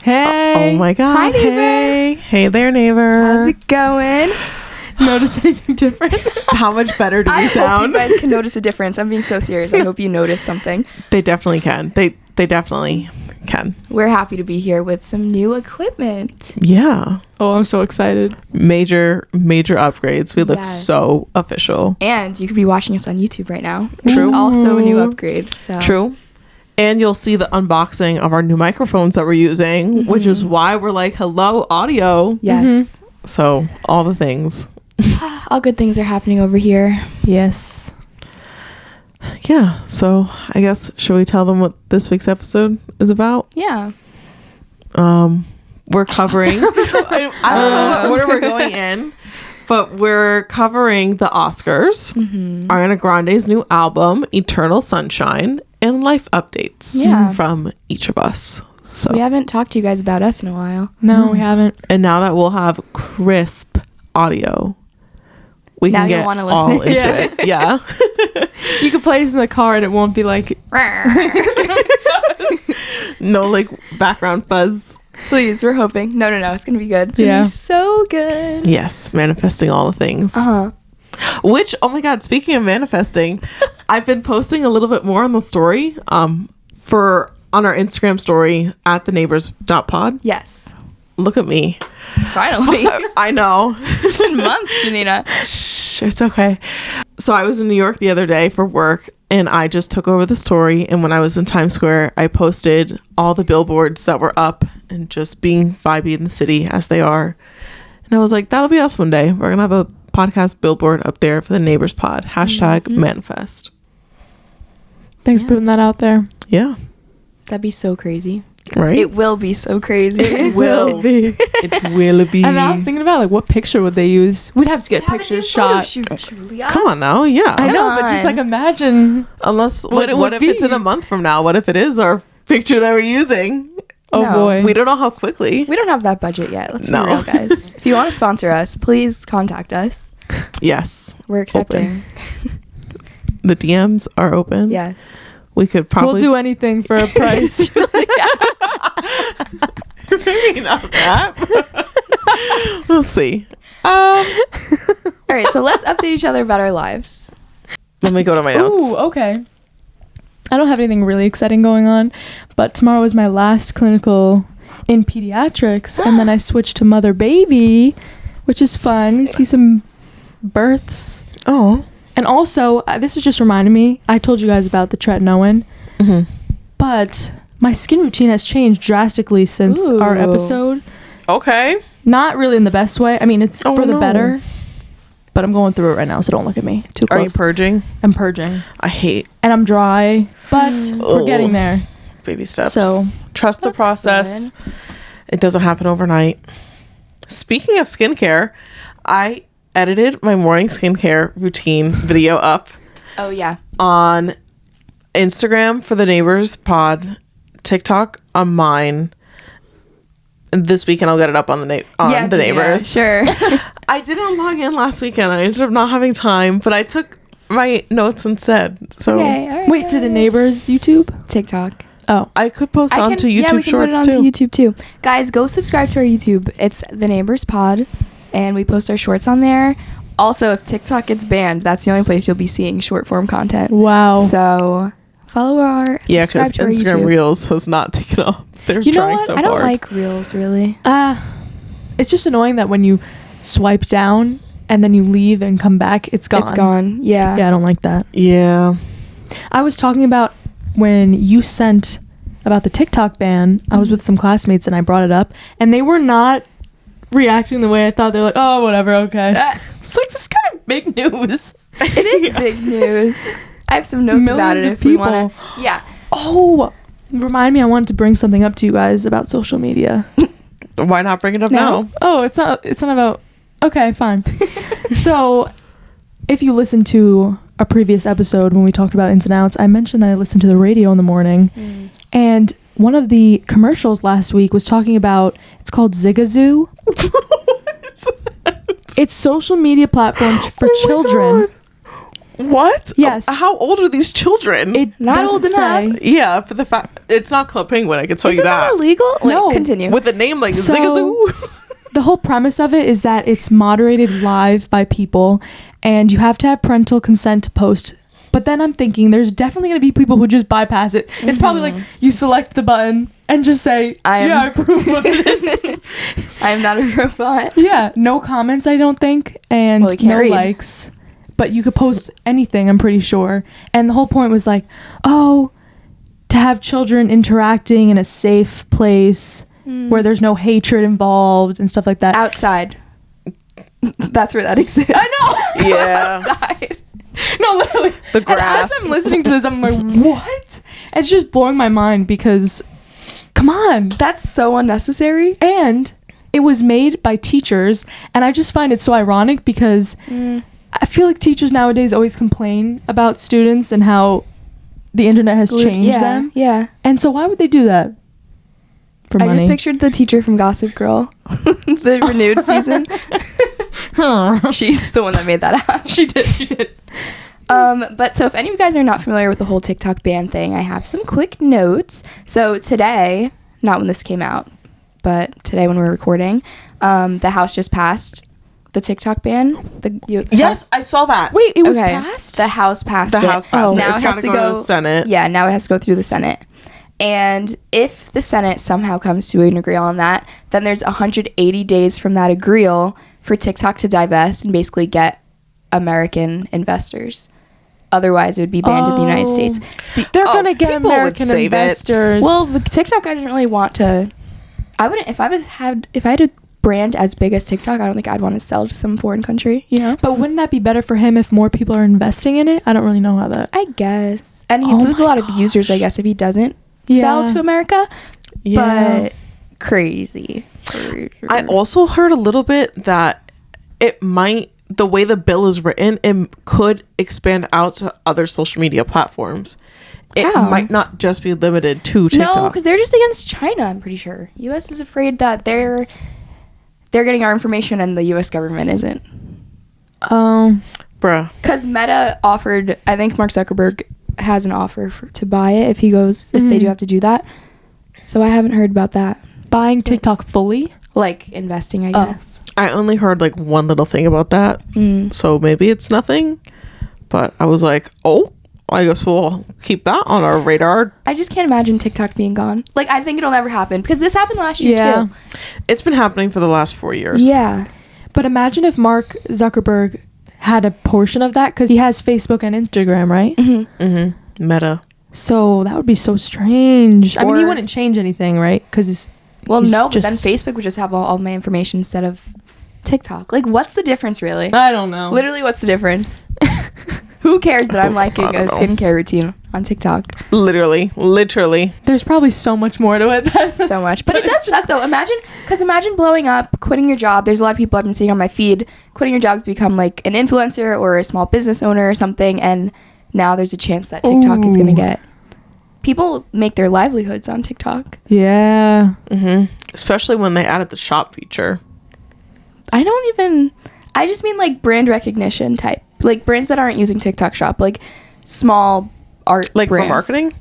Hey. Oh my God. Hi, neighbor. Hey there, neighbor. How's it going? Notice anything different? How much better do we I hope sound? you guys can notice a difference. I'm being so serious. I hope you notice something. They definitely can. They definitely can. We're happy to be here with some new equipment. Yeah. Oh, I'm so excited. Major upgrades. We look Yes. so official. And you could be watching us on YouTube right now, which True. is also a new upgrade. So True. And you'll see the unboxing of our new microphones that we're using, which is why we're like, hello, audio. Yes. So all the things. All good things are happening over here. Yes. Yeah. So I guess, should we tell them what this week's episode is about? Yeah. We're covering, I don't know what order we're going in, but we're covering the Oscars, Ariana Grande's new album, Eternal Sunshine, and life updates Yeah. from each of us. So, We haven't talked to you guys about us in a while. No, we haven't. and now that we'll have crisp audio, we Now can you'll get wanna all listen. into Yeah. it. Yeah. You could play this in the car and it won't be like... No like background fuzz. Please, we're hoping. No, it's gonna be good. It's gonna Yeah. be so good. Yes, manifesting all the things. Uh-huh. Which, oh my God, speaking of manifesting, I've been posting a little bit more on the story on our Instagram story at theneighbors.pod. Yes. Look at me. Finally. I know. It's been months, Janina. Shh, it's okay. So I was in New York the other day for work, and I just took over the story. And when I was in Times Square, I posted all the billboards that were up and just being vibey in the city as they are. And I was like, that'll be us one day. We're going to have a podcast billboard up there for the Neighbors Pod. # manifest. Thanks for putting that out there. Yeah. That'd be so crazy. Right? It will be so crazy. It will be. It will be. And I was thinking about, like, what picture would they use? We'd have to get pictures shot. Come on now. Yeah. I know, but just, like, imagine... Unless, What like, it what would if it's be. in a month from now? What if it is our picture that we're using? Oh, No. boy. We don't know how quickly. We don't have that budget yet. Let's No. be real, guys. If you want to sponsor us, please contact us. Yes. We're accepting. The DMs are open. Yes. We could probably We'll do anything for a price. maybe not that. We'll see. All right, so let's update each other about our lives. Let me go to my notes. Ooh, okay. I don't have anything really exciting going on, but tomorrow is my last clinical in pediatrics, and then I switched to mother baby, which is fun. See some births. Oh. And also, this is just reminding me, I told you guys about the tretinoin, but my skin routine has changed drastically since our Ooh. episode. Okay. Not really in the best way. I mean, it's Oh, for the no. better, but I'm going through it right now, so don't look at me too Are you close. purging? I'm purging. I hate And I'm dry, but we're Ugh. getting there. baby steps. So, trust the that's process. It doesn't happen overnight. Speaking of skincare, I edited my morning skincare routine video up Oh, yeah. on Instagram for the Neighbors Pod, TikTok on mine. This weekend I'll get it up on the Janina, Neighbors. Sure. I didn't log in last weekend. I ended up not having time, but I took my notes instead. So Okay, all right. Wait, to the neighbors YouTube? TikTok. Oh, I could post onto YouTube yeah, we can Shorts put it onto too. YouTube too. Guys, go subscribe to our YouTube. It's The Neighbors Pod, and we post our shorts on there. Also, if TikTok gets banned, that's the only place you'll be seeing short form content. wow. So follow our Yeah, subscribe because to our Instagram YouTube. Reels has not taken off. They're You know trying what? so I don't hard. like reels really. It's just annoying that when you swipe down and then you leave and come back, it's gone. It's gone. Yeah. Yeah, I don't like that. Yeah. I was talking about when you sent about the TikTok ban. I was with some classmates and I brought it up, and they were not reacting the way I thought. They're like, "Oh, whatever, okay." It's like, this is kind of big news. It is big news. I have some notes about it Millions of if we want people. to. Yeah. Oh, remind me, I wanted to bring something up to you guys about social media. Why not bring it up No. now? Oh, it's not about... Okay, fine. So, if you listen to a previous episode when we talked about ins and outs, I mentioned that I listened to the radio in the morning. And one of the commercials last week was talking about... It's called Zigazoo. It's social media platform for children. What? Yes. How old are these children? It Not doesn't old enough. say. Yeah, for the fact it's not Club Penguin, I can tell Isn't you that that. illegal? No. Wait, continue. With a name like So- Zigazoo. The whole premise of it is that it's moderated live by people, and you have to have parental consent to post. But then I'm thinking there's definitely going to be people who just bypass it. It's probably like you select the button and just say, I approve of this. I am not a robot. Yeah, no comments, I don't think, and Well, you can't no read. likes. But you could post anything, I'm pretty sure. And the whole point was like, oh, to have children interacting in a safe place where there's no hatred involved and stuff like that. Outside. That's where that exists. I know. Yeah. Outside. No, literally. The And grass. as I'm listening to this, I'm like, what? And it's just blowing my mind because, come on. That's so unnecessary. And it was made by teachers, and I just find it so ironic because I feel like teachers nowadays always complain about students and how the internet has changed them. Yeah. And so why would they do that? For I money. just pictured the teacher from Gossip Girl, the renewed season. She's the one that made that up. She did. But so if any of you guys are not familiar with the whole TikTok ban thing, I have some quick notes. So today, not when this came out, but today when we're recording, the House just passed the TikTok ban. Yes, I saw that. Wait, it was passed? The House passed it. The House passed it. Now It's it has gotta to go to the Senate. Yeah, now it has to go through the Senate. And if the Senate somehow comes to an agreement on that, then there's 180 days from that agreement for TikTok to divest and basically get American investors. Otherwise, it would be banned in the United States. They're gonna get people would American save it. investors. Well, the TikTok, I didn't really want to. I wouldn't if I had a brand as big as TikTok. I don't think I'd want to sell to some foreign country. You know. but wouldn't that be better for him if more people are investing in it? I don't really know how that. I guess, and he Oh loses a my lot of users. I guess if he doesn't sell Yeah. to America. Yeah. But crazy. I also heard a little bit that it might, the way the bill is written, it could expand out to other social media platforms. It How? might not just be limited to TikTok. No, because they're just against China. I'm pretty sure. U.S. is afraid that they're getting our information and the U.S. government isn't. Bruh. Because Meta offered, I think Mark Zuckerberg has an offer to buy it if they do have to do that. So I haven't heard about that. Buying TikTok fully? Like investing, I Oh. guess. I only heard like one little thing about that. So maybe it's nothing. But I was like, oh, I guess we'll keep that on our radar. I just can't imagine TikTok being gone. Like, I think it'll never happen because this happened last year Yeah. too. It's been happening for the last 4 years. Yeah. But imagine if Mark Zuckerberg had a portion of that, because he has Facebook and Instagram, right? Meta. So that would be so strange. I mean, he Or- wouldn't change anything, right? Because Well, no, but then Facebook would just have all my information instead of TikTok. Like, what's the difference, really? I don't know. Literally, what's the difference? Who cares that I'm liking I a don't know. skincare routine on TikTok? Literally. There's probably so much more to it. So much. But it does suck, though. Imagine blowing up, quitting your job. There's a lot of people I've been seeing on my feed, quitting your job to become, like, an influencer or a small business owner or something, and now there's a chance that TikTok is going to get... People make their livelihoods on TikTok. Yeah. Especially when they added the shop feature. I just mean, like, brand recognition type. Like, brands that aren't using TikTok Shop. Like, small art Like brands. for marketing?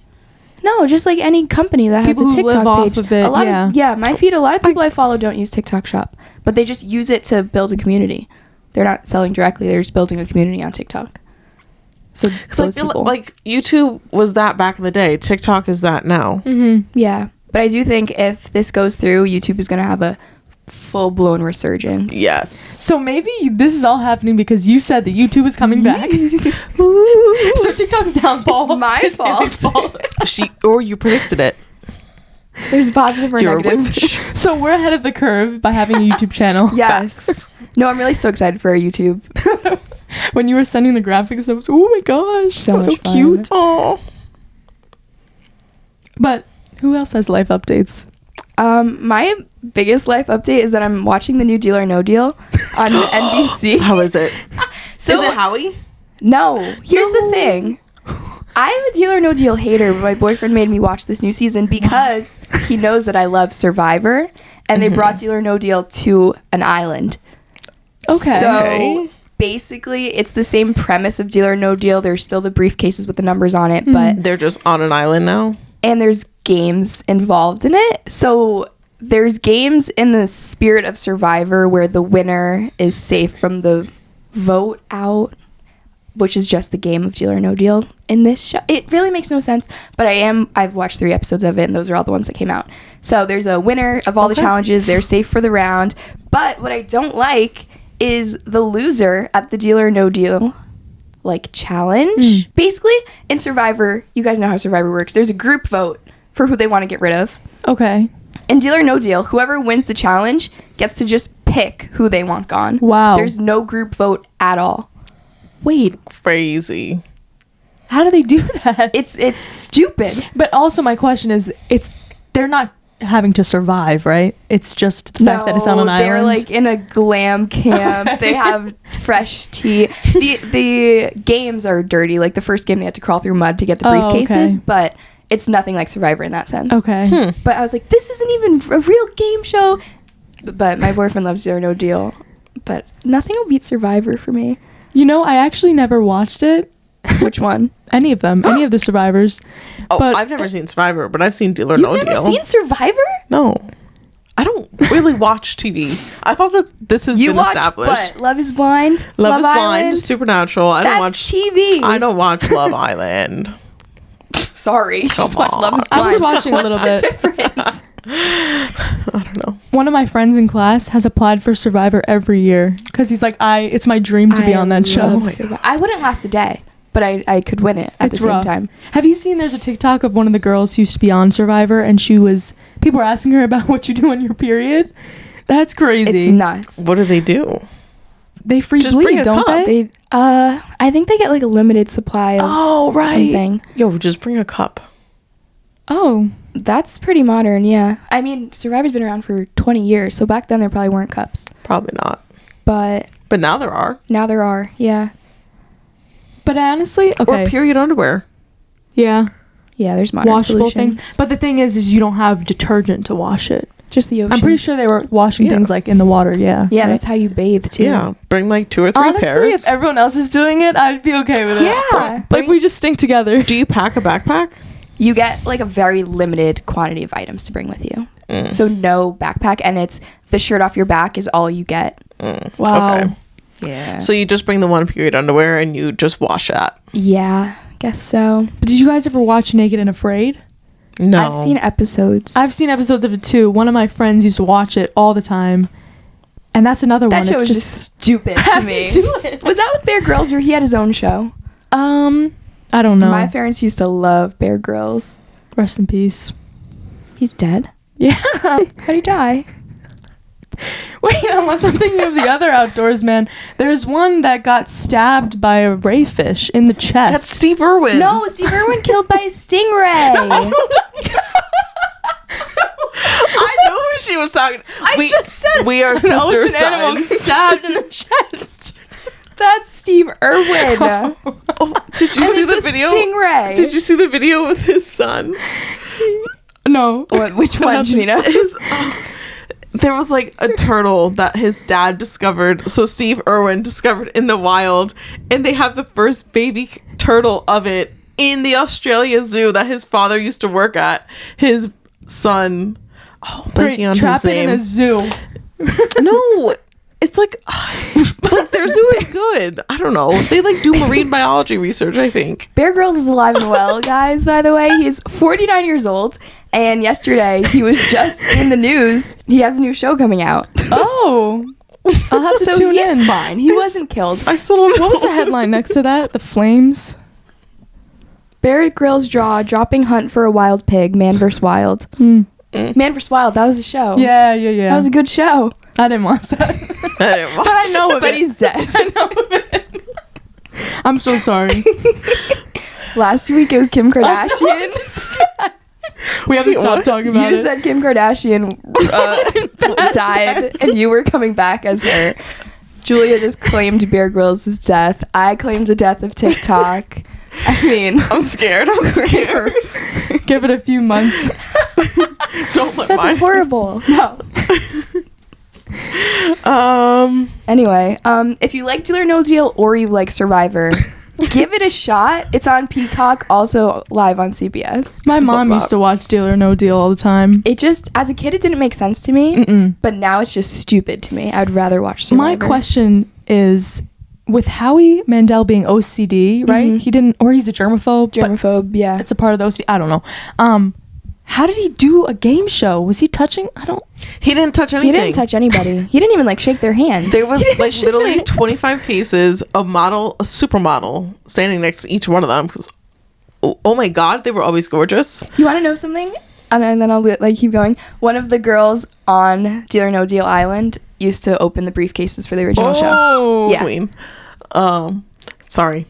No, just like any company that People has a who live TikTok off page. of it, a lot yeah. my feed. A lot of people I follow don't use TikTok Shop, but they just use it to build a community. They're not selling directly; they're just building a community on TikTok. So those people, Like YouTube was that back in the day. TikTok is that now. yeah. But I do think if this goes through, YouTube is going to have a full blown resurgence. Yes. So maybe this is all happening because you said that YouTube is coming back. So TikTok's downfall. It's my is Haley's fault. Or you predicted it. There's a positive or You're a negative. witch. So we're ahead of the curve by having a YouTube channel. Yes. No, I'm really so excited for our YouTube. When you were sending the graphics, I was, oh my gosh, So so much fun. cute. Oh. But who else has life updates? My biggest life update is that I'm watching the new Deal or No Deal on NBC. How is it? So is it Howie? No. Here's the thing. I'm a Deal or No Deal hater, but my boyfriend made me watch this new season because he knows that I love Survivor, and they brought Deal or No Deal to an island. Okay. So Okay. basically, it's the same premise of Deal or No Deal. There's still the briefcases with the numbers on it, but They're just on an island now. and there's games involved in it. So there's games in the spirit of Survivor where the winner is safe from the vote out, which is just the game of Deal or No Deal in this show. It really makes no sense, but I've watched 3 episodes of it, and those are all the ones that came out. So there's a winner of all the challenges. They're safe for the round. But what I don't like is the loser at the Deal or No Deal challenge. Basically, in Survivor, you guys know how Survivor works. There's a group vote for who they want to get rid of. Okay. In Deal or No Deal, whoever wins the challenge gets to just pick who they want gone. Wow. There's no group vote at all. Wait, Crazy. how do they do that? It's stupid. But also my question is, they're not having to survive, right? It's just the fact that it's on an island. They're like in a glam camp. Okay. They have fresh tea. The games are dirty. Like the first game, they had to crawl through mud to get the briefcases, okay. but it's nothing like Survivor in that sense. Okay. But I was like, this isn't even a real game show. But my boyfriend loves Deal or No Deal. But nothing will beat Survivor for me. You know, I actually never watched it. Which one? Any of them. Any of the Survivors. Oh, But- I've never seen Survivor, but I've seen Deal or You've No never Deal. seen Survivor? No. I don't really watch TV. I thought that this has You been watch established. what? Love is Blind? Love is Blind, Island? Supernatural. I That's don't watch TV. I don't watch Love Island. Sorry. Just watch on. Love is Blind. I was watching a What's little the bit. difference? I don't know. One of my friends in class has applied for Survivor every year because he's like, it's my dream to be on that show. love Survivor. I wouldn't last a day, but I could win it at It's the same rough. time. Have you seen there's a TikTok of one of the girls who used to be on Survivor and people were asking her about what you do on your period? That's crazy. It's nuts. What do they do? They free Just bring bleed, a don't cup. they? They I think they get like a limited supply of Oh, right. something. Yo, just bring a cup. Oh, That's pretty modern, yeah. I mean, Survivor's been around for 20 years, so back then there probably weren't cups. Probably not. But But now there are. now there are, yeah. but honestly, okay. Or period underwear. Yeah. Yeah, there's modern Washable solutions. things. But the thing is you don't have detergent to wash it. Just the ocean. I'm pretty sure they were washing Yeah. things like in the water, yeah. Yeah, right? that's how you bathe, too. Yeah. Bring like 2 or 3 Honestly, pairs. if everyone else is doing it, I'd be okay with it. Yeah. Like, we just stink together. Do you pack a backpack? You get like a very limited quantity of items to bring with you. So no backpack, and it's the shirt off your back is all you get. Wow. Okay. Yeah. So you just bring the 1 period underwear and you just wash that. Yeah, guess so. But did you guys ever watch Naked and Afraid? No. I've seen episodes. I've seen episodes of it too. One of my friends used to watch it all the time. And that's another that one. show It's was just stupid to me. do it. Was that with Bear Grylls, or he had his own show? I don't know. My parents used to love Bear Grylls. Rest in peace. He's dead. Yeah. How'd he die? Wait, unless I'm thinking of the other outdoors man. There's one that got stabbed by a rayfish in the chest. That's Steve Irwin. No, Steve Irwin killed by a stingray. I know who she was talking. I just said we are an sister ocean animal sons. stabbed in the chest. That's Steve Irwin. Oh, did you And see it's the a video? stingray. Did you see the video with his son? No. Which one, Janina? There was like a turtle that his dad discovered. So Steve Irwin discovered in the wild, and they have the first baby turtle of it in the Australia Zoo that his father used to work at. His son, blanking on Trap his it in name. a zoo. No, it's like their zoo is good. I don't know. They like do marine biology research, I think. Bear Grylls is alive and well, guys, by the way. He's 49 years old, and yesterday he was just in the news. He has a new show coming out. Oh. I'll have to So tune he's in. fine. He wasn't killed. I still don't know. What was the headline next to that? The flames? Bear Grylls dropping hunt for a wild pig. Man vs. Wild. Man vs. Wild, that was a show. Yeah. That was a good show. I didn't watch that. I didn't watch But I know of But it. he's dead. I know of it. I'm so sorry. Last week it was Kim Kardashian. We have to stop talking about You it. said Kim Kardashian died, and you were coming back as her. Julia just claimed Bear Grylls' death. I claimed the death of TikTok. I mean, I'm scared. I'm scared. Give it a few months. Don't let that's mine. horrible. No. Anyway, if you like Deal or No Deal or you like Survivor, give it a shot. It's on Peacock, also live on CBS. My mom used to watch Deal or No Deal all the time. It just, as a kid, it didn't make sense to me, but now it's just stupid to me. I'd rather watch Survivor. My question is, with Howie Mandel being OCD, right? He didn't, or he's a germaphobe. Germaphobe, yeah. It's a part of the OCD. I don't know. How did he do a game show? Was he touching? He didn't touch anything. He didn't touch anybody. He didn't even like shake their hands. There was like literally 25 cases of a supermodel standing next to each one of them. Oh my God, they were always gorgeous. You want to know something? And then I'll like keep going. One of the girls on Deal or No Deal Island used to open the briefcases for the original show. Yeah. Queen. Sorry.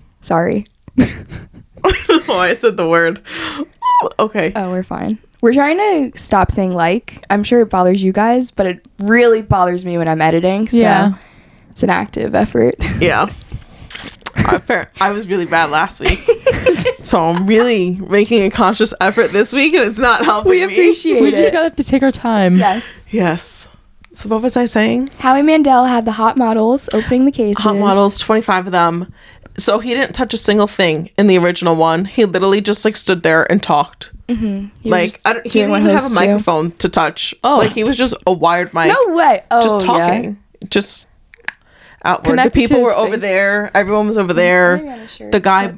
Oh, I said the word. Okay. Oh, we're fine. We're trying to stop saying like. I'm sure it bothers you guys, but it really bothers me when I'm editing. So it's an active effort. Yeah. I was really bad last week. So I'm really making a conscious effort this week, and it's not helping me. We appreciate We it. just gotta have to take our time. Yes. So what was I saying? Howie Mandel had the hot models opening the cases. Hot models, 25 of them. So he didn't touch a single thing in the original one. He literally just like stood there and talked. Mm-hmm. Like he didn't even have a microphone to touch. Like he was just a wired mic. No way. Oh, just talking. Just outward. Connected the people to were his over face. there. Everyone was over there. The guy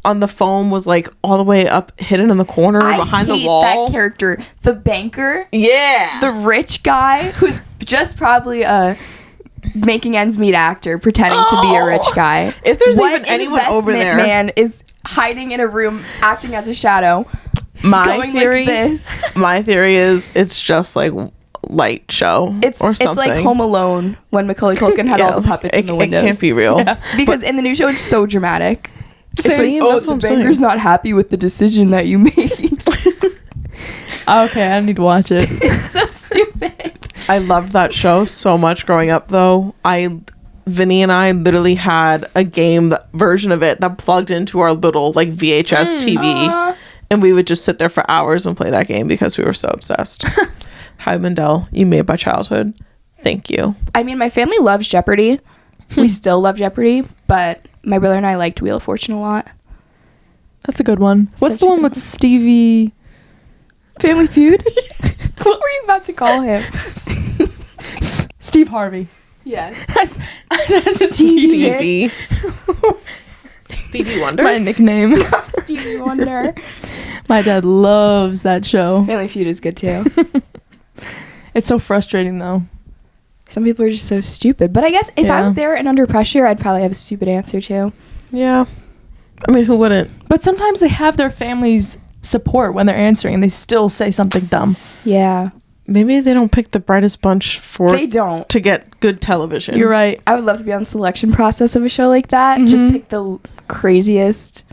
on the phone was like all the way up, hidden in the corner behind the wall. That character, the banker. Yeah. The rich guy who's just probably a making ends meet actor pretending to be a rich guy. If there's even anyone over there, man is hiding in a room acting as a shadow. My theory is it's just like light show or something. It's like Home Alone when Macaulay Culkin had all the puppets in the windows. It can't be real. Yeah. Because in the new show it's so dramatic. Saying, the banker's not happy with the decision that you made. Okay, I need to watch it. It's so stupid. I loved that show so much growing up, though. Vinny and I literally had a game version of it that plugged into our little like VHS TV, and we would just sit there for hours and play that game because we were so obsessed. Hi, Mandel, you made my childhood. Thank you. I mean, my family loves Jeopardy. We still love Jeopardy, but my brother and I liked Wheel of Fortune a lot. That's a good one. What's the one with Stevie? Family Feud? What were you about to call him? Steve Harvey. Yes. Stevie. Stevie Wonder? My nickname. Stevie Wonder. My dad loves that show. Family Feud is good too. It's so frustrating though. Some people are just so stupid. But I guess if I was there and under pressure, I'd probably have a stupid answer too. Yeah. I mean, who wouldn't? But sometimes they have their family's support when they're answering and they still say something dumb. Yeah. Maybe they don't pick the brightest bunch to get good television. You're right. I would love to be on the selection process of a show like that. Just pick the craziest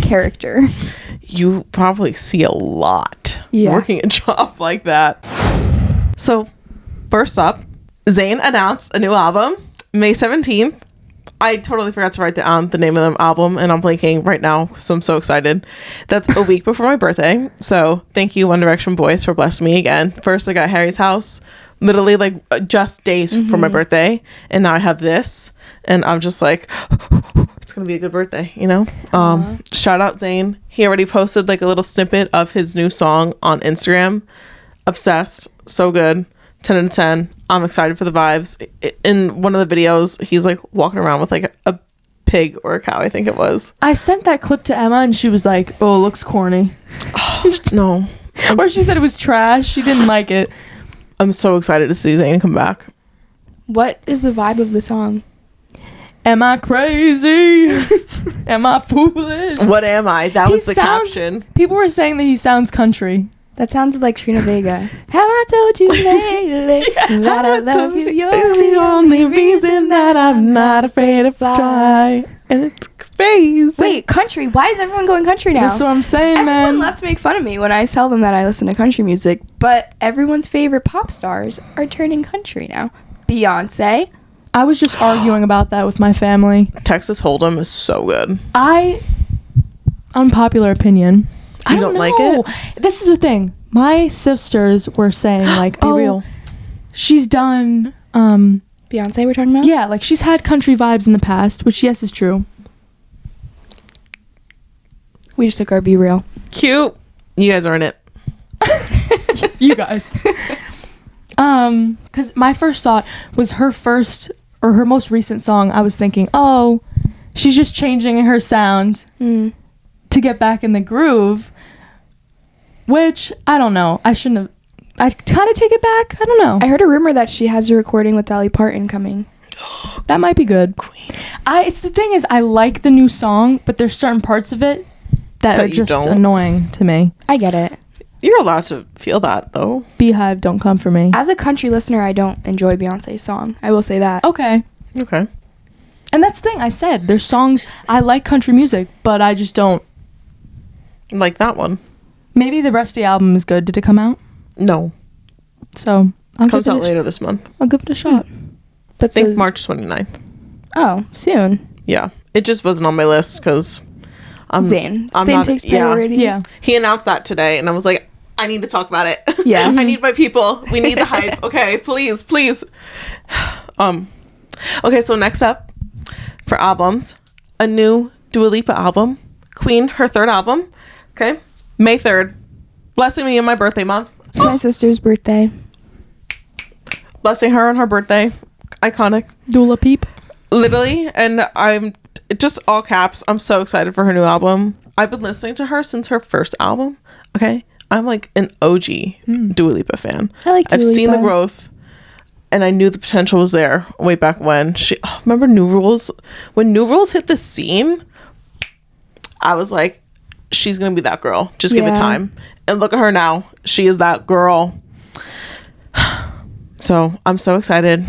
character. You probably see a lot working a job like that. So, first up, Zayn announced a new album, May 17th. I totally forgot to write the name of the album, and I'm blanking right now, so I'm so excited. That's a week before my birthday, so thank you, One Direction boys, for blessing me again. First, I got Harry's House, literally like just days for my birthday, and now I have this, and I'm just like, it's gonna be a good birthday, you know? Shout out Zayn. He already posted like a little snippet of his new song on Instagram. Obsessed. So good. 10 out of 10. I'm excited for the vibes. In one of the videos, he's like walking around with like a pig or a cow, I think it was. I sent that clip to Emma and she was like, oh, it looks corny. No. Or she said it was trash. She didn't like it. I'm so excited to see Zayn come back. What is the vibe of the song? Am I crazy? Am I foolish? What am I? That was the caption. People were saying that he sounds country. That sounds like Trina Vega. Have I told you lately that I love you? You're the only reason that I'm not afraid to fly. And it's crazy. Wait, country? Why is everyone going country now? That's what I'm saying, Everyone man. love to make fun of me when I tell them that I listen to country music, but everyone's favorite pop stars are turning country now. Beyonce. I was just arguing about that with my family. Texas Hold'em is so good. Unpopular opinion. I don't like know. This is the thing. My sisters were saying like, Be real. she's done Beyonce we're talking about? Yeah, like she's had country vibes in the past, which yes is true. We just took our Be Real. Cute. You guys are in it. You guys. Because my first thought was her most recent song. I was thinking, oh, she's just changing her sound to get back in the groove, which I don't know. I shouldn't have. I kind of take it back. I don't know. I heard a rumor that she has a recording with Dolly Parton coming. That might be good. Queen. It's the thing is, I like the new song, but there's certain parts of it that are just annoying to me. I get it. You're allowed to feel that, though. Beehive, don't come for me. As a country listener, I don't enjoy Beyonce's song. I will say that. Okay. Okay. And that's the thing I said. There's songs, I like country music, but I just don't. Like that one. Maybe the rest of the album is good. Did it come out? No. So, Comes out later this month. I'll give it a shot. I think March 29th. Oh, soon. Yeah. It just wasn't on my list because Zayn not, takes priority. Yeah. He announced that today, and I was like, I need to talk about it. Yeah. I need my people. We need the hype. Okay, please. Okay, so next up for albums, a new Dua Lipa album. Queen, her third album. Okay. May 3rd. Blessing me in my birthday month. It's my sister's birthday. Blessing her on her birthday. Iconic. Dula Peep. Literally, and I'm just all caps. I'm so excited for her new album. I've been listening to her since her first album. Okay. I'm like an OG Dua Lipa fan. I like Dua I've seen the Lipa. growth, and I knew the potential was there way back when. Remember New Rules? When New Rules hit the scene, I was like, she's going to be that girl. Just give it time. And look at her now. She is that girl. So I'm so excited.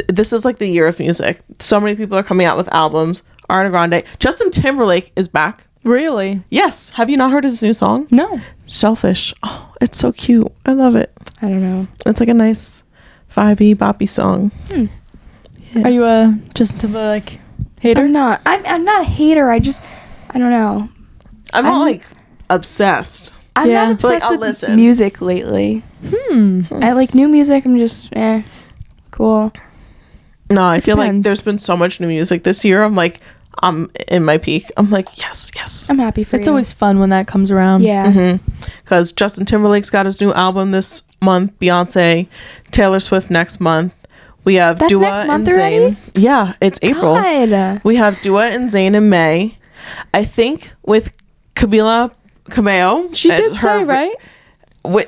This is like the year of music. So many people are coming out with albums. Ariana Grande. Justin Timberlake is back. Really? Yes. Have you not heard his new song? No. Selfish. Oh, it's so cute. I love it. I don't know. It's like a nice vibey boppy song. Yeah. Are you a Justin Timberlake hater? I'm not. I'm not a hater. I don't know. I'm not like obsessed. I'm Yeah. not obsessed I'll with listen. music lately. I like new music. I'm just cool. No, I feel like depends. there's been so much new music this year. I'm like, I'm in my peak. I'm like, yes. I'm happy for you. It's always fun when that comes around. Yeah. Because Justin Timberlake's got his new album this month. Beyonce, Taylor Swift next month. We have That's Dua next month and already? Zayn. Yeah, it's April. God. We have Dua and Zayn in May. I think with Camila Cabello. She did say, right?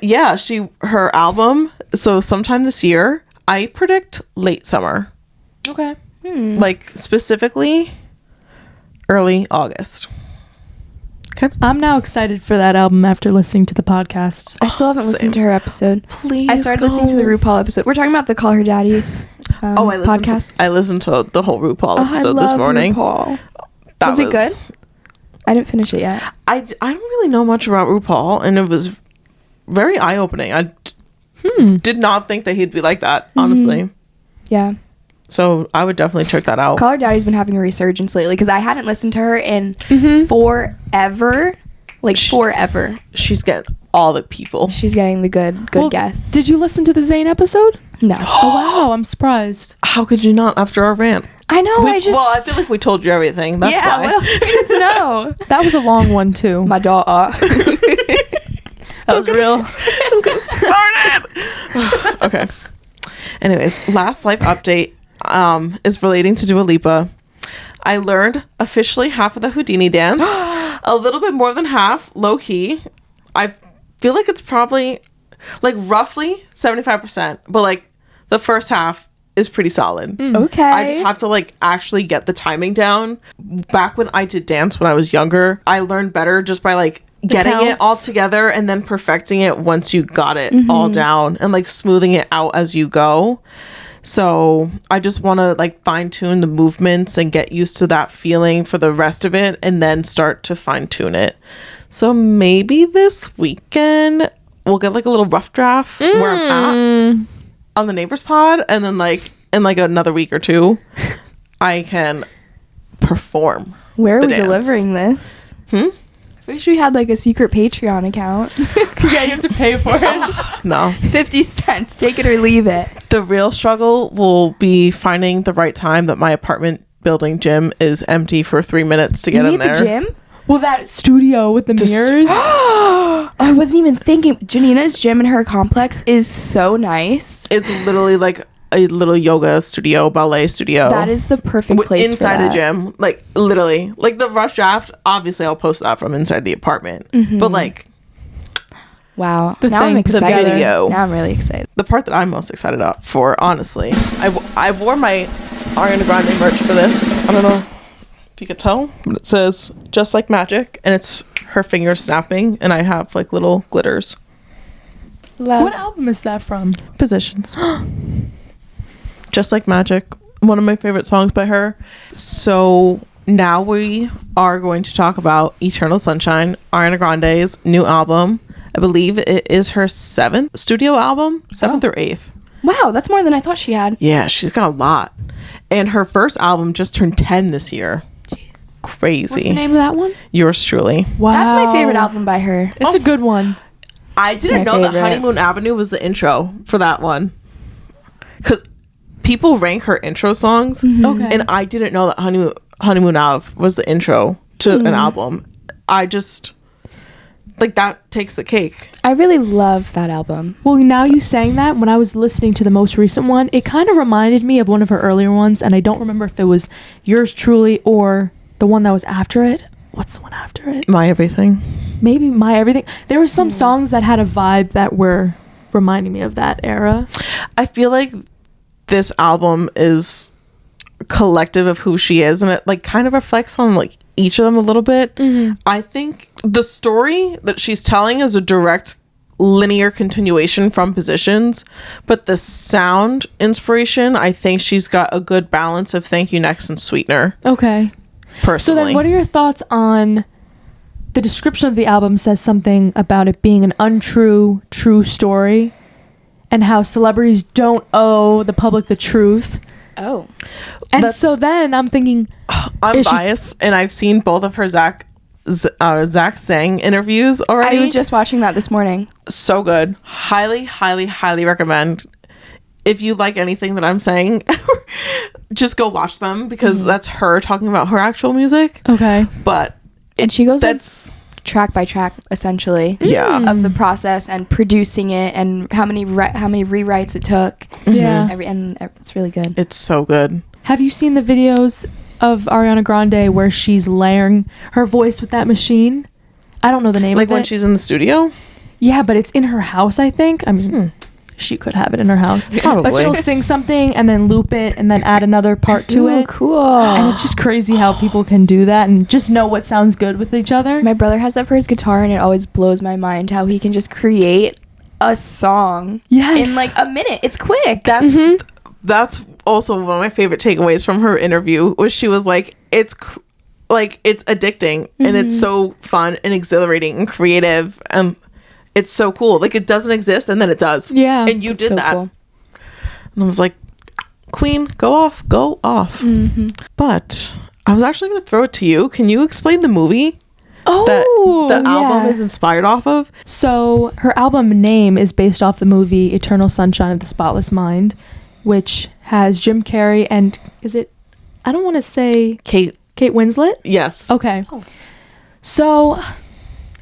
Yeah, her album. So sometime this year, I predict late summer. Okay. Like specifically early August. Okay. I'm now excited for that album after listening to the podcast. I still haven't listened to her episode. Please. I started listening to the RuPaul episode. We're talking about the Call Her Daddy podcast. I listened to the whole RuPaul I episode love this morning. RuPaul. That Was it good? I didn't finish it yet. I don't really know much about RuPaul, and it was very eye-opening. I did not think that he'd be like that, honestly. Yeah. So I would definitely check that out. Call Her Daddy's been having a resurgence lately because I hadn't listened to her in forever. Like forever. She's getting all the people. She's getting the good guests. Did you listen to the Zayn episode? No. Oh, wow. I'm surprised. How could you not after our rant? I know. I feel like we told you everything. That's why. what else do you need to know? That was a long one, too. My daughter. That was real. Don't get started. Okay. Anyways, last life update is relating to Dua Lipa. I learned officially half of the Houdini dance. A little bit more than half, low key. I feel like it's probably like roughly 75%, but like the first half is pretty solid. Okay. I just have to like actually get the timing down. Back when I did dance when I was younger, I learned better just by like getting it all together and then perfecting it once you got it all down and like smoothing it out as you go. So I just want to like fine tune the movements and get used to that feeling for the rest of it and then start to fine tune it. So maybe this weekend we'll get like a little rough draft where I'm at on the Neighbors Pod, and then like in like another week or two I can perform. Where are the we dance. delivering this? I wish we had like a secret Patreon account. Yeah, you have to pay for it. No. 50 cents. Take it or leave it. The real struggle will be finding the right time that my apartment building gym is empty for 3 minutes to get in there. The gym? Well, that studio with the mirrors. I wasn't even thinking. Janina's gym in her complex is so nice. It's literally like a little yoga studio, ballet studio. That is the perfect place inside for the that. gym. Like literally, like the rough draft. Obviously, I'll post that from inside the apartment. But like, Wow. The Now I'm thing, the excited. video. Now I'm really excited. the part that I'm most excited up for, honestly, I wore my Ariana Grande merch for this. I don't know if you could tell, but it says "Just Like Magic," and it's her fingers snapping, and I have like little glitters. Love. What album is that from? Positions. Just Like Magic, one of my favorite songs by her. So now we are going to talk about Eternal Sunshine, Ariana Grande's new album. I believe it is her 7th studio album, 7th or 8th. Wow, that's more than I thought she had. Yeah, she's got a lot. And her first album just turned 10 this year. Jeez. Crazy. What's the name of that one? Yours truly. Wow. That's my favorite album by her. It's a good one. I didn't my know that favorite. Honeymoon Avenue was the intro for that one. Because people rank her intro songs. Okay. And I didn't know that Honeymoon Ave was the intro to an album. I just... like, that takes the cake. I really love that album. Well, now you saying that, when I was listening to the most recent one, it kind of reminded me of one of her earlier ones, and I don't remember if it was Yours Truly or the one that was after it. What's the one after it? My Everything. Maybe My Everything. There were some songs that had a vibe that were reminding me of that era. I feel like this album is collective of who she is, and it like kind of reflects on like each of them a little bit. I think the story that she's telling is a direct linear continuation from Positions, but the sound inspiration, I think she's got a good balance of Thank You Next and Sweetener. Okay. So Personally, then what are your thoughts on the description of the album says something about it being an untrue, true story, and how celebrities don't owe the public the truth? Oh. And That's- so then I'm thinking, I'm is she- biased, and I've seen both of her Zach Sang interviews already. I was just watching that this morning. So good. Highly, highly, highly recommend. If you like anything that I'm saying, just go watch them, because that's her talking about her actual music. okay. But And she goes like, that's track by track, essentially. yeah. Of the process and producing it and how many rewrites it took. Yeah. And it's really good. It's so good. Have you seen the videos of Ariana Grande where she's layering her voice with that machine? I don't know the name Like of it. when she's in the studio. Yeah, but it's in her house, I think. I mean, she could have it in her house. But Probably. she'll sing something and then loop it and then add another part to Ooh, it. cool. And it's just crazy how people can do that and just know what sounds good with each other. My brother has that for his guitar, and it always blows my mind how he can just create a song Yes. in like a minute. It's quick. That's also one of my favorite takeaways from her interview, was she was like, it's addicting, and it's so fun and exhilarating and creative, and it's so cool. Like, it doesn't exist, and then it does. Yeah. And you It's did so that. cool. And I was like, Queen, go off. But I was actually going to throw it to you. Can you explain the movie that the album is inspired off of? So her album name is based off the movie Eternal Sunshine of the Spotless Mind, which has Jim Carrey and I don't want to say Kate Winslet? Yes. Okay. So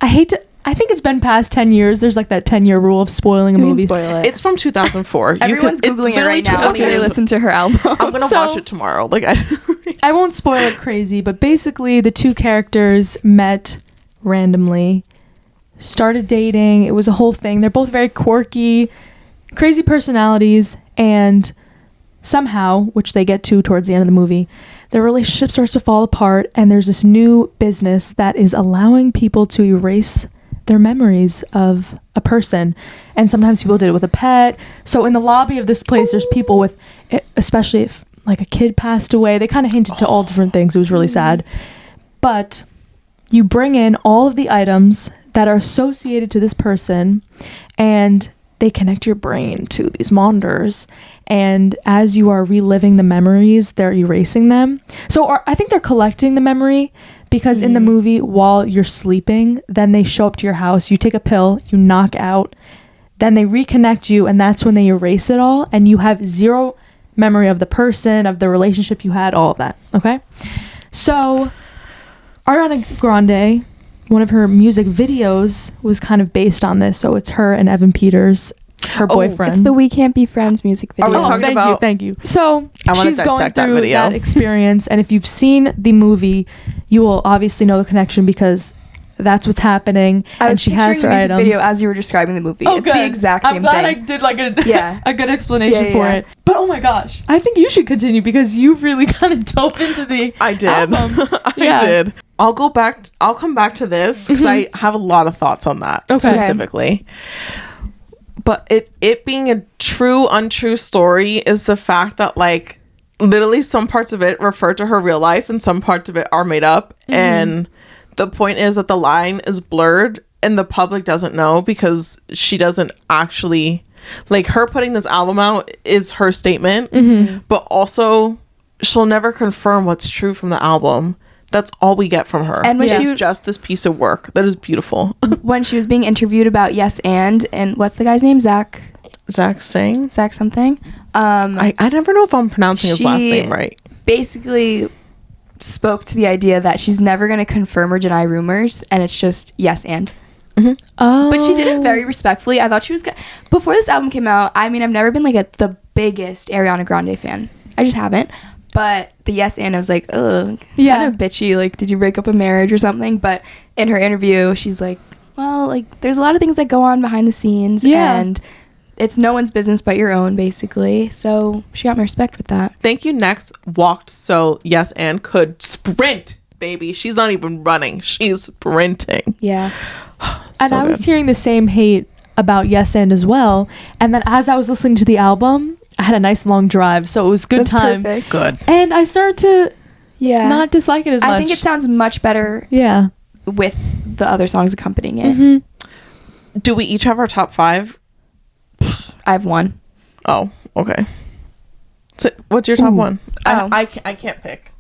I think it's been past 10 years. There's like that 10-year rule of spoiling a We can movie. spoil it. It's from 2004. Everyone's it's Googling it literally right now. 20 When they years. listen to her album. I'm going to So- watch it tomorrow. Like, I won't spoil it crazy, but basically the two characters met randomly, started dating. It was a whole thing. They're both very quirky, crazy personalities, and somehow, which they get to towards the end of the movie, their relationship starts to fall apart, and there's this new business that is allowing people to erase their memories of a person. And sometimes people did it with a pet. So in the lobby of this place, there's people with, especially if like a kid passed away, they kind of hinted to all different things. It was really sad. But you bring in all of the items that are associated to this person, and they connect your brain to these monitors, and as you are reliving the memories, they're erasing them. So I think they're collecting the memory, because in the movie, while you're sleeping, then they show up to your house, you take a pill, you knock out, then they reconnect you, and that's when they erase it all, and you have zero memory of the person, of the relationship you had, all of that. Okay? So Ariana Grande, one of her music videos was kind of based on this. So it's her and Evan Peters, her boyfriend. It's the We Can't Be Friends music video. Are we talking about? Thank you. So she's going that through video. that experience, and if you've seen the movie, you will obviously know the connection, because that's what's happening. I was and she has her the music items. video as you were describing the movie. It's the exact same I'm glad thing. I did like a Yeah. a good explanation Yeah, for yeah. it. But oh my gosh, I think you should continue, because you really kind of dove into the I did. album. I did. I'll come back to this because I have a lot of thoughts on that specifically. But it being a true, untrue story is the fact that, like, literally some parts of it refer to her real life and some parts of it are made up. And the point is that the line is blurred and the public doesn't know, because she doesn't actually, like, her putting this album out is her statement, but also she'll never confirm what's true from the album. That's all we get from her. And when it's she- just this piece of work that is beautiful. When she was being interviewed about Yes and what's the guy's name? Zach something. I never know if I'm pronouncing his last she- name right. Basically spoke to the idea that she's never going to confirm or deny rumors, and it's just yes and. Oh, But she did it very respectfully. I thought she was good. Before this album came out, I mean, I've never been like the biggest Ariana Grande fan. I just haven't. But the yes and I was like, ugh, Yeah. kind of bitchy. Like, did you break up a marriage or something? But in her interview, she's like, well, like, there's a lot of things that go on behind the scenes. Yeah. And it's no one's business but your own, basically. So she got my respect with that. Thank You Next walked so Yes and could sprint, baby. She's not even running. She's sprinting. Yeah. And I was hearing the same hate about Yes and as well. And then as I was listening to the album, I had a nice long drive, so it was good That's time. perfect. Good. And I started to Yeah. not dislike it as much. I think it sounds much better yeah. with the other songs accompanying it. Mm-hmm. Do we each have our top 5? I have one. Oh, okay. So what's your top one? Oh. I can't pick.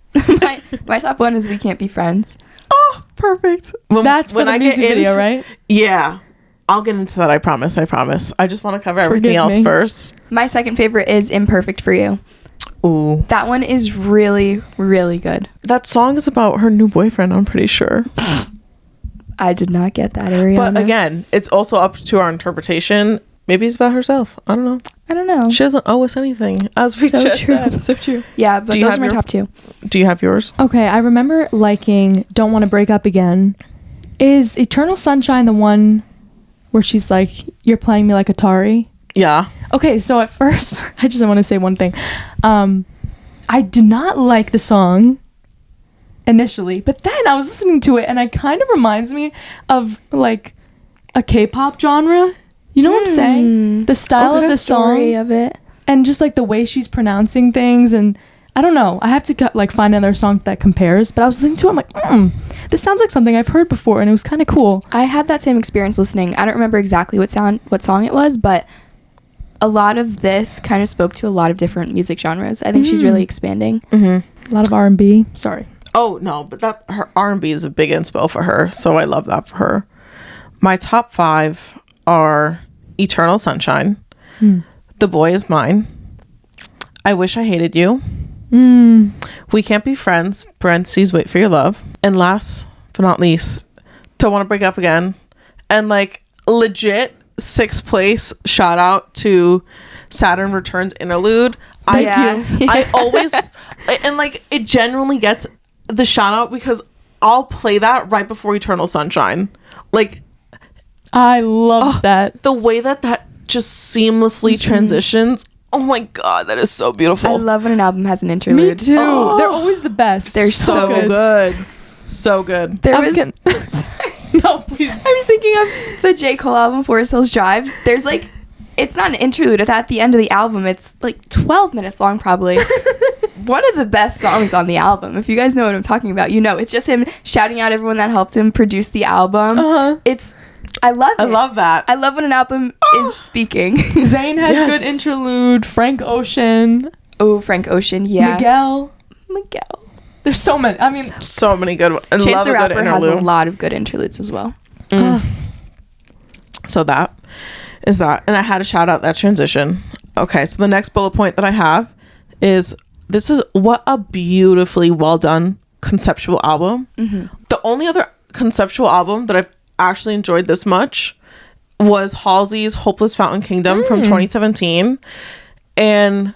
my top one is We Can't Be Friends. Oh, perfect. That's for the music video, right? Yeah. I'll get into that, I promise. I just want to cover everything else me. first. My second favorite is Imperfect for You. Ooh. That one is really, really good. That song is about her new boyfriend, I'm pretty sure. I did not get that, Ariana. But again, it's also up to our interpretation. Maybe it's about herself. I don't know. She doesn't owe us anything, as we just said. So true. Yeah, but Do you those have are my your- top two. Do you have yours? Okay, I remember liking Don't Want to Break Up Again. Is Eternal Sunshine the one where she's like, you're playing me like Atari? Yeah. Okay, so at first, I just want to say one thing. I did not like the song initially, but then I was listening to it and it kind of reminds me of like a K-pop genre. You know what I'm saying? The style of the story song of it. and just like the way she's pronouncing things, and I don't know. I have to like find another song that compares, but I was listening to it, I'm like, this sounds like something I've heard before, and it was kind of cool. I had that same experience listening. I don't remember exactly what song it was, but a lot of this kind of spoke to a lot of different music genres. I think she's really expanding. A lot of R&B. Sorry. Oh, no, but that her R&B is a big inspo for her, so I love that for her. My top 5 are Eternal Sunshine, The Boy Is Mine, I Wish I Hated You, We Can't Be Friends, parentheses, Wait for Your Love, and last but not least, Don't Want to Break Up Again. And like legit 6th place shout out to Saturn Returns interlude. I always and like it genuinely gets the shout out because I'll play that right before Eternal Sunshine. Like I love that. the way that just seamlessly transitions. Oh my god, that is so beautiful. I love when an album has an interlude. Me too. They're always the best. They're so good. So good. There I was was getting- No, please. I was thinking of the J. Cole album, Forest Hills Drives. There's like, it's not an interlude. It's at the end of the album. It's like 12 minutes long, probably. One of the best songs on the album. If you guys know what I'm talking about, you know. It's just him shouting out everyone that helped him produce the album. Uh-huh. It's I love it. I love that. I love when an album is speaking. Zayn has Yes. good interlude. Frank Ocean. Oh, Frank Ocean, yeah. Miguel. There's so many. I mean, So many good ones. I Chance love the a good Rapper has a interlude. lot of good interludes as well. So that is that. And I had to shout out that transition. Okay, so the next bullet point that I have is this is what a beautifully well done conceptual album. The only other conceptual album that I've actually enjoyed this much was Halsey's Hopeless Fountain Kingdom from 2017. And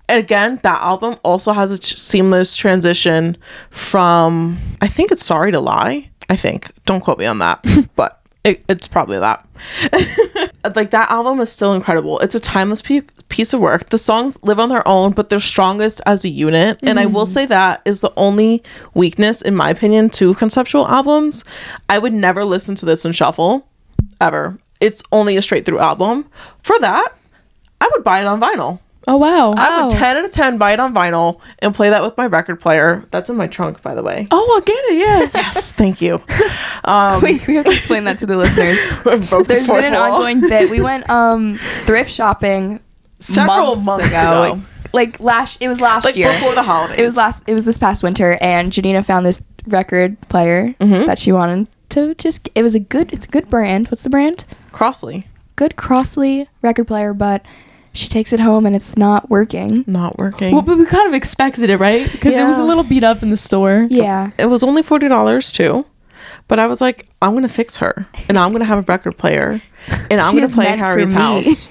again, that album also has a seamless transition from, I think it's Sorry to Lie. I think. Don't quote me on that. But it's probably that. Like, that album is still incredible. It's a timeless piece of work. The songs live on their own, but they're strongest as a unit. And I will say that is the only weakness, in my opinion, to conceptual albums. I would never listen to this in shuffle, ever. It's only a straight through album. For that, I would buy it on vinyl. oh wow. I would 10 out of 10 buy it on vinyl and play that with my record player. That's in my trunk, by the way. Oh, I'll get it. Yeah. Yes, thank you. Wait, we have to explain that to the listeners. Broke the There's fourth been an wall. ongoing bit. We went thrift shopping Several months ago. Like it was last Like year. before the holidays. It was this past winter, and Janina found this record player that she wanted to it's a good brand. What's the brand? Crossley. Good Crossley record player, but she takes it home and it's not working. Not working. Well, but we kind of expected it, right? Because it was a Yeah. little beat up in the store. Yeah. It was only $40 too. But I was like, I'm going to fix her. And I'm going to have a record player. And I'm She going is to play meant for Harry's me. House.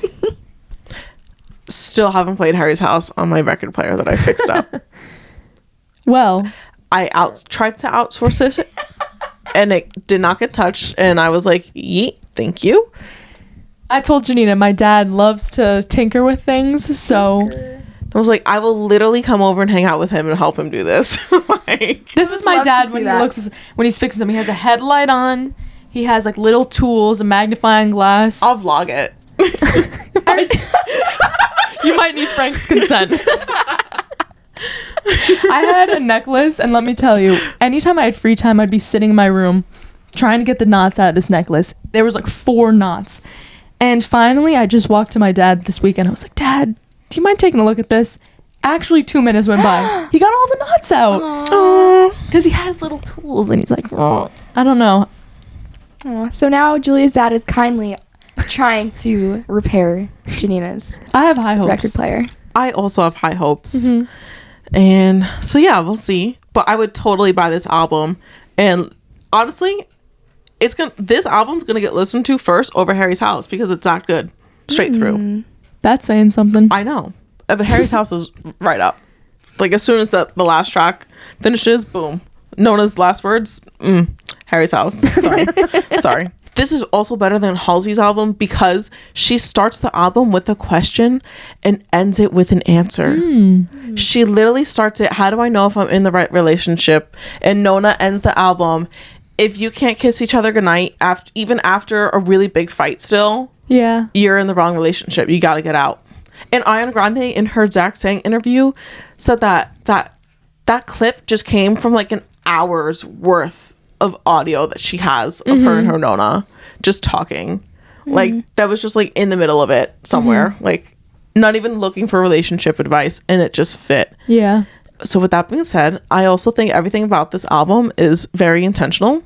Still haven't played Harry's House on my record player that I fixed up. Well, I tried to outsource this. And it did not get touched. And I was like, yeet, thank you. I told Janina my dad loves to tinker with things, so I was like, I will literally come over and hang out with him and help him do this. Like, this is my love to dad see when that. when he's fixing something. He has a headlight on. He has like little tools, a magnifying glass. I'll vlog it. You might need Frank's consent. I had a necklace, and let me tell you, anytime I had free time, I'd be sitting in my room trying to get the knots out of this necklace. There was like 4 knots. And finally, I just walked to my dad this weekend. I was like, Dad, do you mind taking a look at this? Actually, 2 minutes went by. He got all the knots out. Because he has little tools, and he's like, oh, I don't know. Aw, so now Julia's dad is kindly trying to repair Janina's I have high hopes. record player. I also have high hopes. And so, yeah, we'll see. But I would totally buy this album. And honestly, this album's gonna get listened to first over Harry's House because it's that good straight through. That's saying something. I know, but Harry's House is right up. Like, as soon as the last track finishes, boom, Nona's last words, Harry's House. Sorry. This is also better than Halsey's album because she starts the album with a question and ends it with an answer. She literally starts it, how do I know if I'm in the right relationship? And Nona ends the album, if you can't kiss each other goodnight, even after a really big fight still, Yeah. you're in the wrong relationship. You got to get out. And Ariana Grande, in her Zach Sang interview, said that clip just came from like an hour's worth of audio that she has of her and her Nona just talking. Like, that was just like in the middle of it somewhere. Like, not even looking for relationship advice, and it just fit. Yeah. So with that being said, I also think everything about this album is very intentional.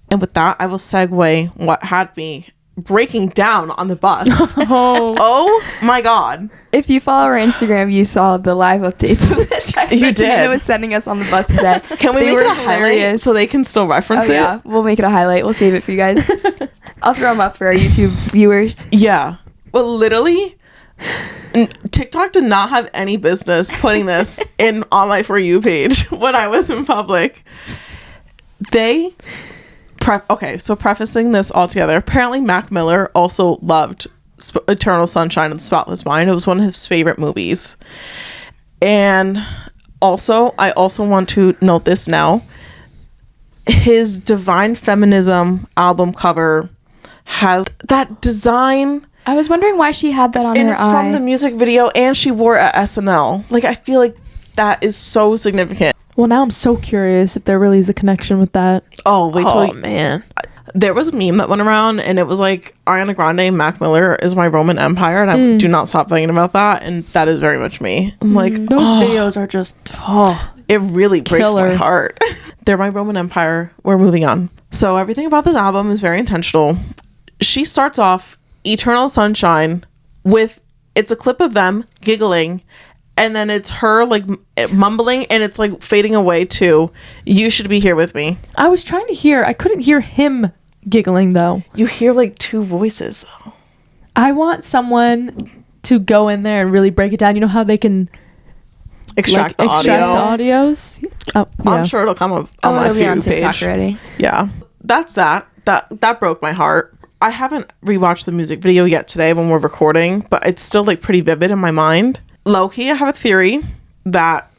And with that, I will segue what had me breaking down on the bus. Oh my God. If you follow our Instagram, you saw the live updates of the text You that Janina did. was sending us on the bus today. Can we They make were it a highlight hilarious. so they can still reference Oh, it? yeah, we'll make it a highlight. We'll save it for you guys. I'll throw them up for our YouTube viewers. Yeah. Well, literally, TikTok did not have any business putting this on my For You page when I was in public. So prefacing this all together, apparently Mac Miller also loved Eternal Sunshine of the Spotless Mind. It was one of his favorite movies. And also, I also want to note this now. His Divine Feminism album cover has that design, I was wondering why she had that on and her it's eye. from the music video, and she wore it at SNL. Like, I feel like that is so significant. Well, now I'm so curious if there really is a connection with that. Oh, wait till man. There was a meme that went around, and it was like, Ariana Grande, Mac Miller is my Roman Empire, and I do not stop thinking about that, and that is very much me. I'm like, those videos are just it really breaks killer. my heart. They're my Roman Empire. We're moving on. So everything about this album is very intentional. She starts off Eternal Sunshine with, it's a clip of them giggling, and then it's her like mumbling, and it's like fading away to You Should Be Here With Me. I was trying to hear, I couldn't hear him giggling though. You hear like two voices though. I want someone to go in there and really break it down. You know how they can Extract the audios? Oh, yeah. I'm sure it'll come up on my it'll be on feed TikTok page. already. Yeah, that's that broke my heart. I haven't rewatched the music video yet today when we're recording, but it's still like pretty vivid in my mind. Low-key, I have a theory that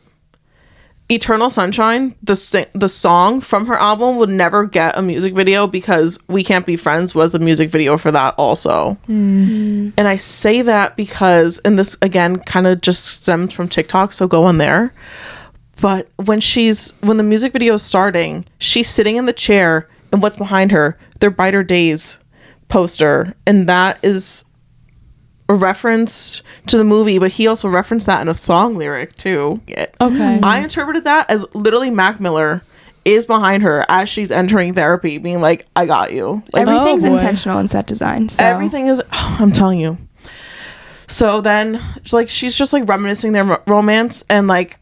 Eternal Sunshine, the song from her album, would never get a music video because We Can't Be Friends was a music video for that also. And I say that because, and this again kind of just stems from TikTok, so go on there. But when the music video is starting, she's sitting in the chair, and what's behind her? Their Brighter Days poster, and that is a reference to the movie, but he also referenced that in a song lyric too. Okay. I interpreted that as literally Mac Miller is behind her as she's entering therapy, being like, I got you. Like, Everything's boy. intentional in set design. So. everything is, I'm telling you. So then, like, she's just like reminiscing their romance, and like,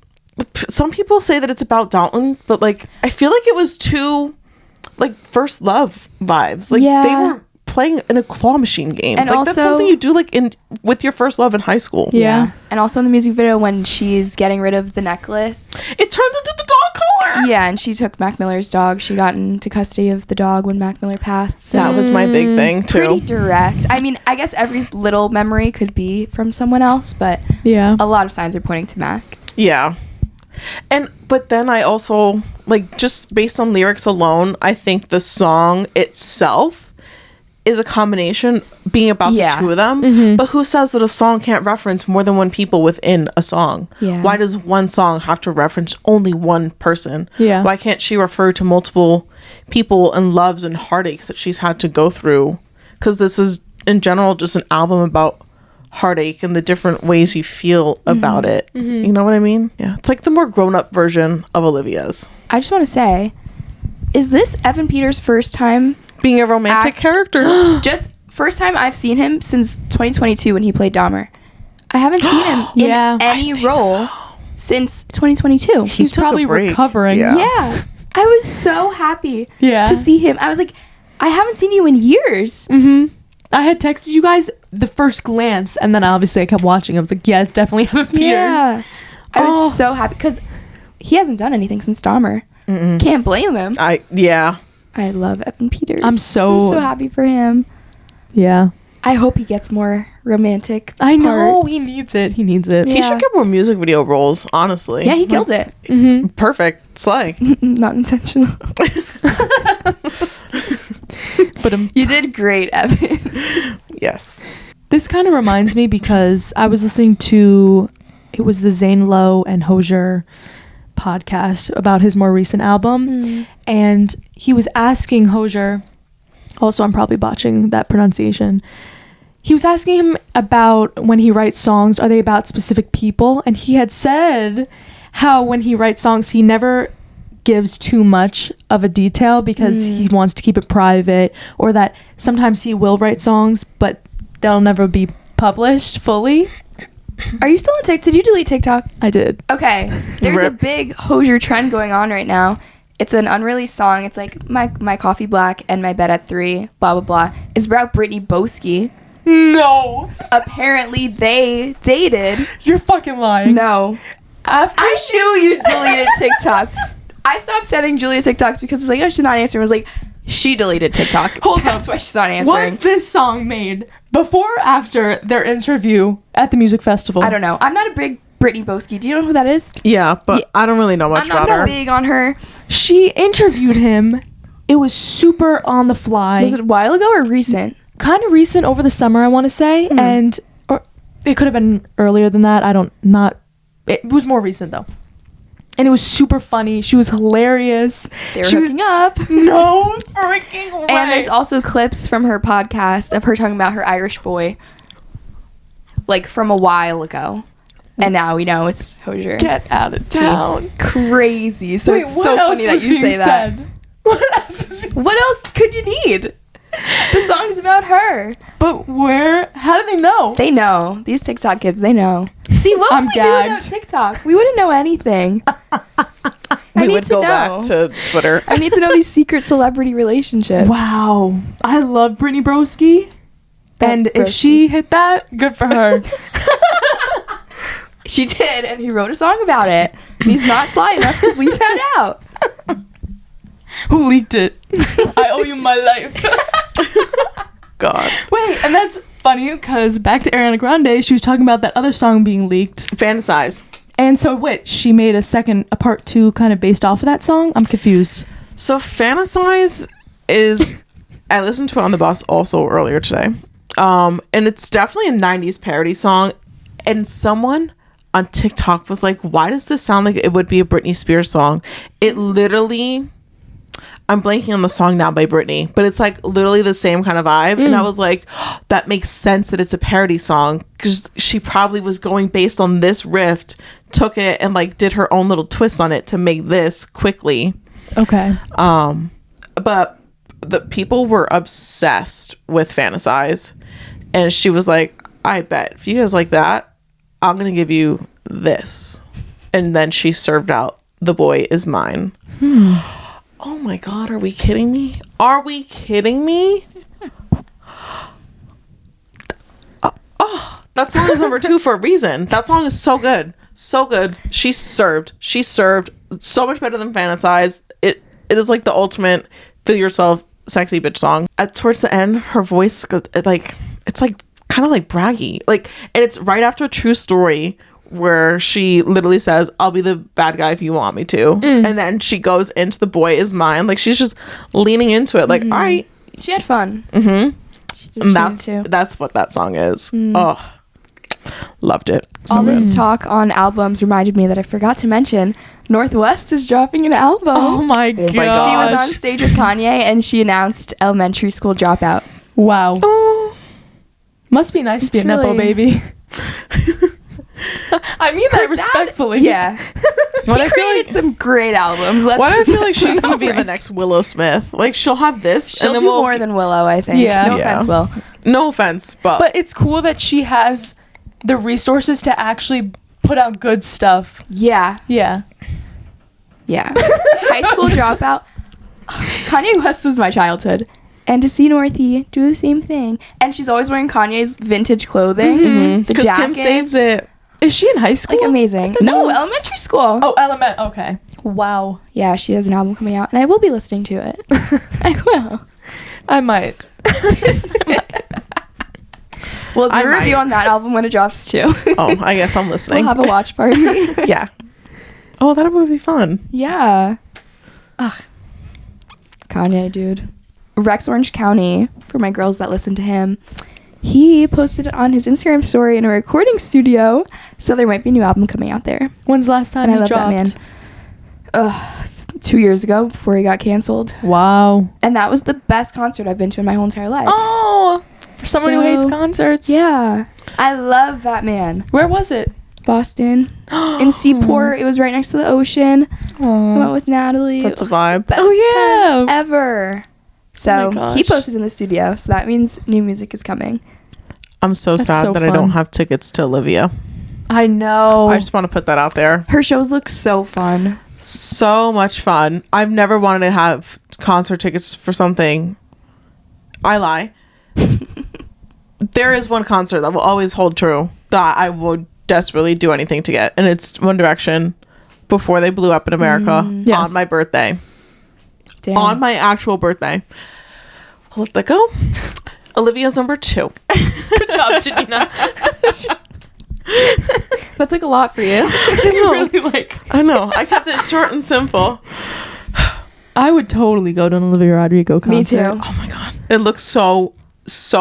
some people say that it's about Dalton, but like, I feel like it was too like first love vibes. Like, Yeah. they were playing in a claw machine game. And like, that's also- something you do like with your first love in high school. Yeah. And also in the music video when she's getting rid of the necklace. It turns into the dog collar. Yeah, and she took Mac Miller's dog. She got into custody of the dog when Mac Miller passed. So That was my big thing too. pretty direct. I mean, I guess every little memory could be from someone else, but Yeah. a lot of signs are pointing to Mac. Yeah. But then I also, like, just based on lyrics alone, I think the song itself is a combination being about the two of them. But who says that a song can't reference more than one people within a song? Yeah. Why does one song have to reference only one person? Yeah. Why can't she refer to multiple people and loves and heartaches that she's had to go through? Because this is, in general, just an album about heartache and the different ways you feel about it. You know what I mean? Yeah. It's like the more grown-up version of Olivia's. I just want to say, is this Evan Peters' first time? Being a romantic character. Just first time I've seen him since 2022 when he played Dahmer. I haven't seen him in Yeah. any role since 2022. He's took a probably break. recovering. Yeah. Yeah. I was so happy Yeah. to see him. I was like, I haven't seen you in years. I had texted you guys the first glance, and then obviously I kept watching. I was like, yeah, it's definitely Evan Peters. Yeah. I was Oh. so happy because he hasn't done anything since Dahmer. Can't blame him. Yeah. I love Evan Peters. I'm so happy for him. Yeah. I hope he gets more romantic. I know. parts. He needs it. He needs it. Yeah. He should get more music video roles, honestly. Yeah, he killed it. Perfect. Slay. Not intentional. But You did great, Evan. Yes. this kind of reminds me because I was listening to, it was the Zane Lowe and Hosier podcast about his more recent album. And he was asking Hosier, also I'm probably botching that pronunciation, he was asking him about when he writes songs, are they about specific people? And he had said how when he writes songs, he never gives too much of a detail because he wants to keep it private, or that sometimes he will write songs, but they'll never be published fully. Are you still on TikTok? Did you delete TikTok? I did. Okay. There's a Rip. big Hosier trend going on right now. It's an unreleased song. It's like my coffee black and my bed at 3, blah, blah, blah. It's about Brittany Boski. No, Apparently they dated. you're fucking lying. No. After I knew you deleted TikTok. I stopped sending Julia TikToks because I was like, oh, she's not answering. I was like, she deleted TikTok. Hold That's on. why she's not answering. Was this song made before or after their interview at the music festival? I don't know. I'm not a big Brittany Boski. Do you know who that is? Yeah, but Yeah. I don't really know much I'm about not her. big on her. She interviewed him. It was super on the fly. Was it a while ago or recent? Kind of recent, over the summer, I want to say, and or it could have been earlier than that. It was more recent though. and it was super funny. She was hilarious. They were She was- hooking up. No freaking way. And there's also clips from her podcast of her talking about her Irish boy, like from a while ago. And now we know it's Hozier. Get out of town. Crazy. So Wait, it's what so else funny that was you being say that. said? What else was being What else could you need? The song's about her. But where? How do they know? They know. These TikTok kids, they know. See, what would I'm we do without gagged. TikTok? We wouldn't know anything. We would go back to Twitter. I need to know these secret celebrity relationships. Wow. I love Brittany Broski. That's And if Broski. she hit that, good for her. She did, and he wrote a song about it. He's not sly enough because we found out. Who leaked it? I owe you my life. God. Wait, and that's funny because back to Ariana Grande, she was talking about that other song being leaked. Fantasize. And so, wait, she made a part 2 kind of based off of that song? I'm confused. So Fantasize is, I listened to it on the bus also earlier today. And it's definitely a 90s parody song. And someone on TikTok was like, why does this sound like it would be a Britney Spears song? It literally, I'm blanking on the song now by Britney, but it's like literally the same kind of vibe. And I was like, oh, that makes sense that it's a parody song because she probably was going based on this riff, took it and like did her own little twist on it to make this quickly. Okay. But the people were obsessed with Fantasize, and she was like, I bet if you guys like that, I'm gonna give you this. And then she served out The Boy Is Mine. Oh my god, are we kidding me? Are we kidding me? Oh, that song is number 2 for a reason. That song is so good. So good. She served so much better than Fantasize. It is like the ultimate feel yourself sexy bitch song. Towards the end, her voice it's like kind of like braggy. Like, and it's right after a True Story where she literally says, I'll be the bad guy if you want me to. And then she goes into The Boy Is Mine. Like, she's just leaning into it. Like, all right. She had fun. And that's what that song is. Oh, loved it. So All good. this talk on albums reminded me that I forgot to mention Northwest is dropping an album. Oh my god. She was on stage with Kanye and she announced Elementary School Dropout. Wow. Oh. Must be nice to be a Nepo really- baby. I mean that respectfully. Yeah. What He created some great albums. Why do I feel like she's let's gonna be over the it. next Willow Smith? Like, she'll have this, She'll and then do we'll. more than Willow, I think. Yeah. No Yeah. offense, Will. No offense, but But it's cool that she has the resources to actually put out good stuff. Yeah. Yeah. Yeah. High School Dropout. Kanye West was my childhood. And to see Northie do the same thing. And she's always wearing Kanye's vintage clothing. The because Kim jackets. saves it. Is she in high school? Like, amazing. No, elementary school. Oh, Element. Okay. Wow. Yeah, she has an album coming out. And I will be listening to it. I will. I might. We'll do I a review might. on that album when it drops too. Oh, I guess I'm listening. We'll have a watch party. Yeah. Oh, that would be fun. Yeah. Ugh. Kanye, dude. Rex Orange County, for my girls that listen to him, he posted on his Instagram story in a recording studio, so there might be a new album coming out there. When's the last time And I he love dropped? that man. 2 years ago, before he got canceled. Wow. And that was the best concert I've been to in my whole entire life. Oh, for someone who hates So- concerts. Yeah. I love that man. Where was it? Boston. In Seaport. It was right next to the ocean. I went with Natalie. That's a It was vibe. the best Oh, yeah. time ever. So Oh my he gosh. posted in the studio, so that means new music is coming. I'm so That's sad so that I don't fun. have tickets to Olivia. I know. I just want to put that out there. Her shows look so fun. So much fun. I've never wanted to have concert tickets for something. I lie. There is one concert that will always hold true that I would desperately do anything to get, and it's One Direction before they blew up in America Yes. on my birthday. Damn. On my actual birthday. I'll let that go. Olivia's number 2. Good job, Janina. That's like a lot for you. Really, like, I know. I kept it short and simple. I would totally go to an Olivia Rodrigo concert. Me too. Oh my god. It looks so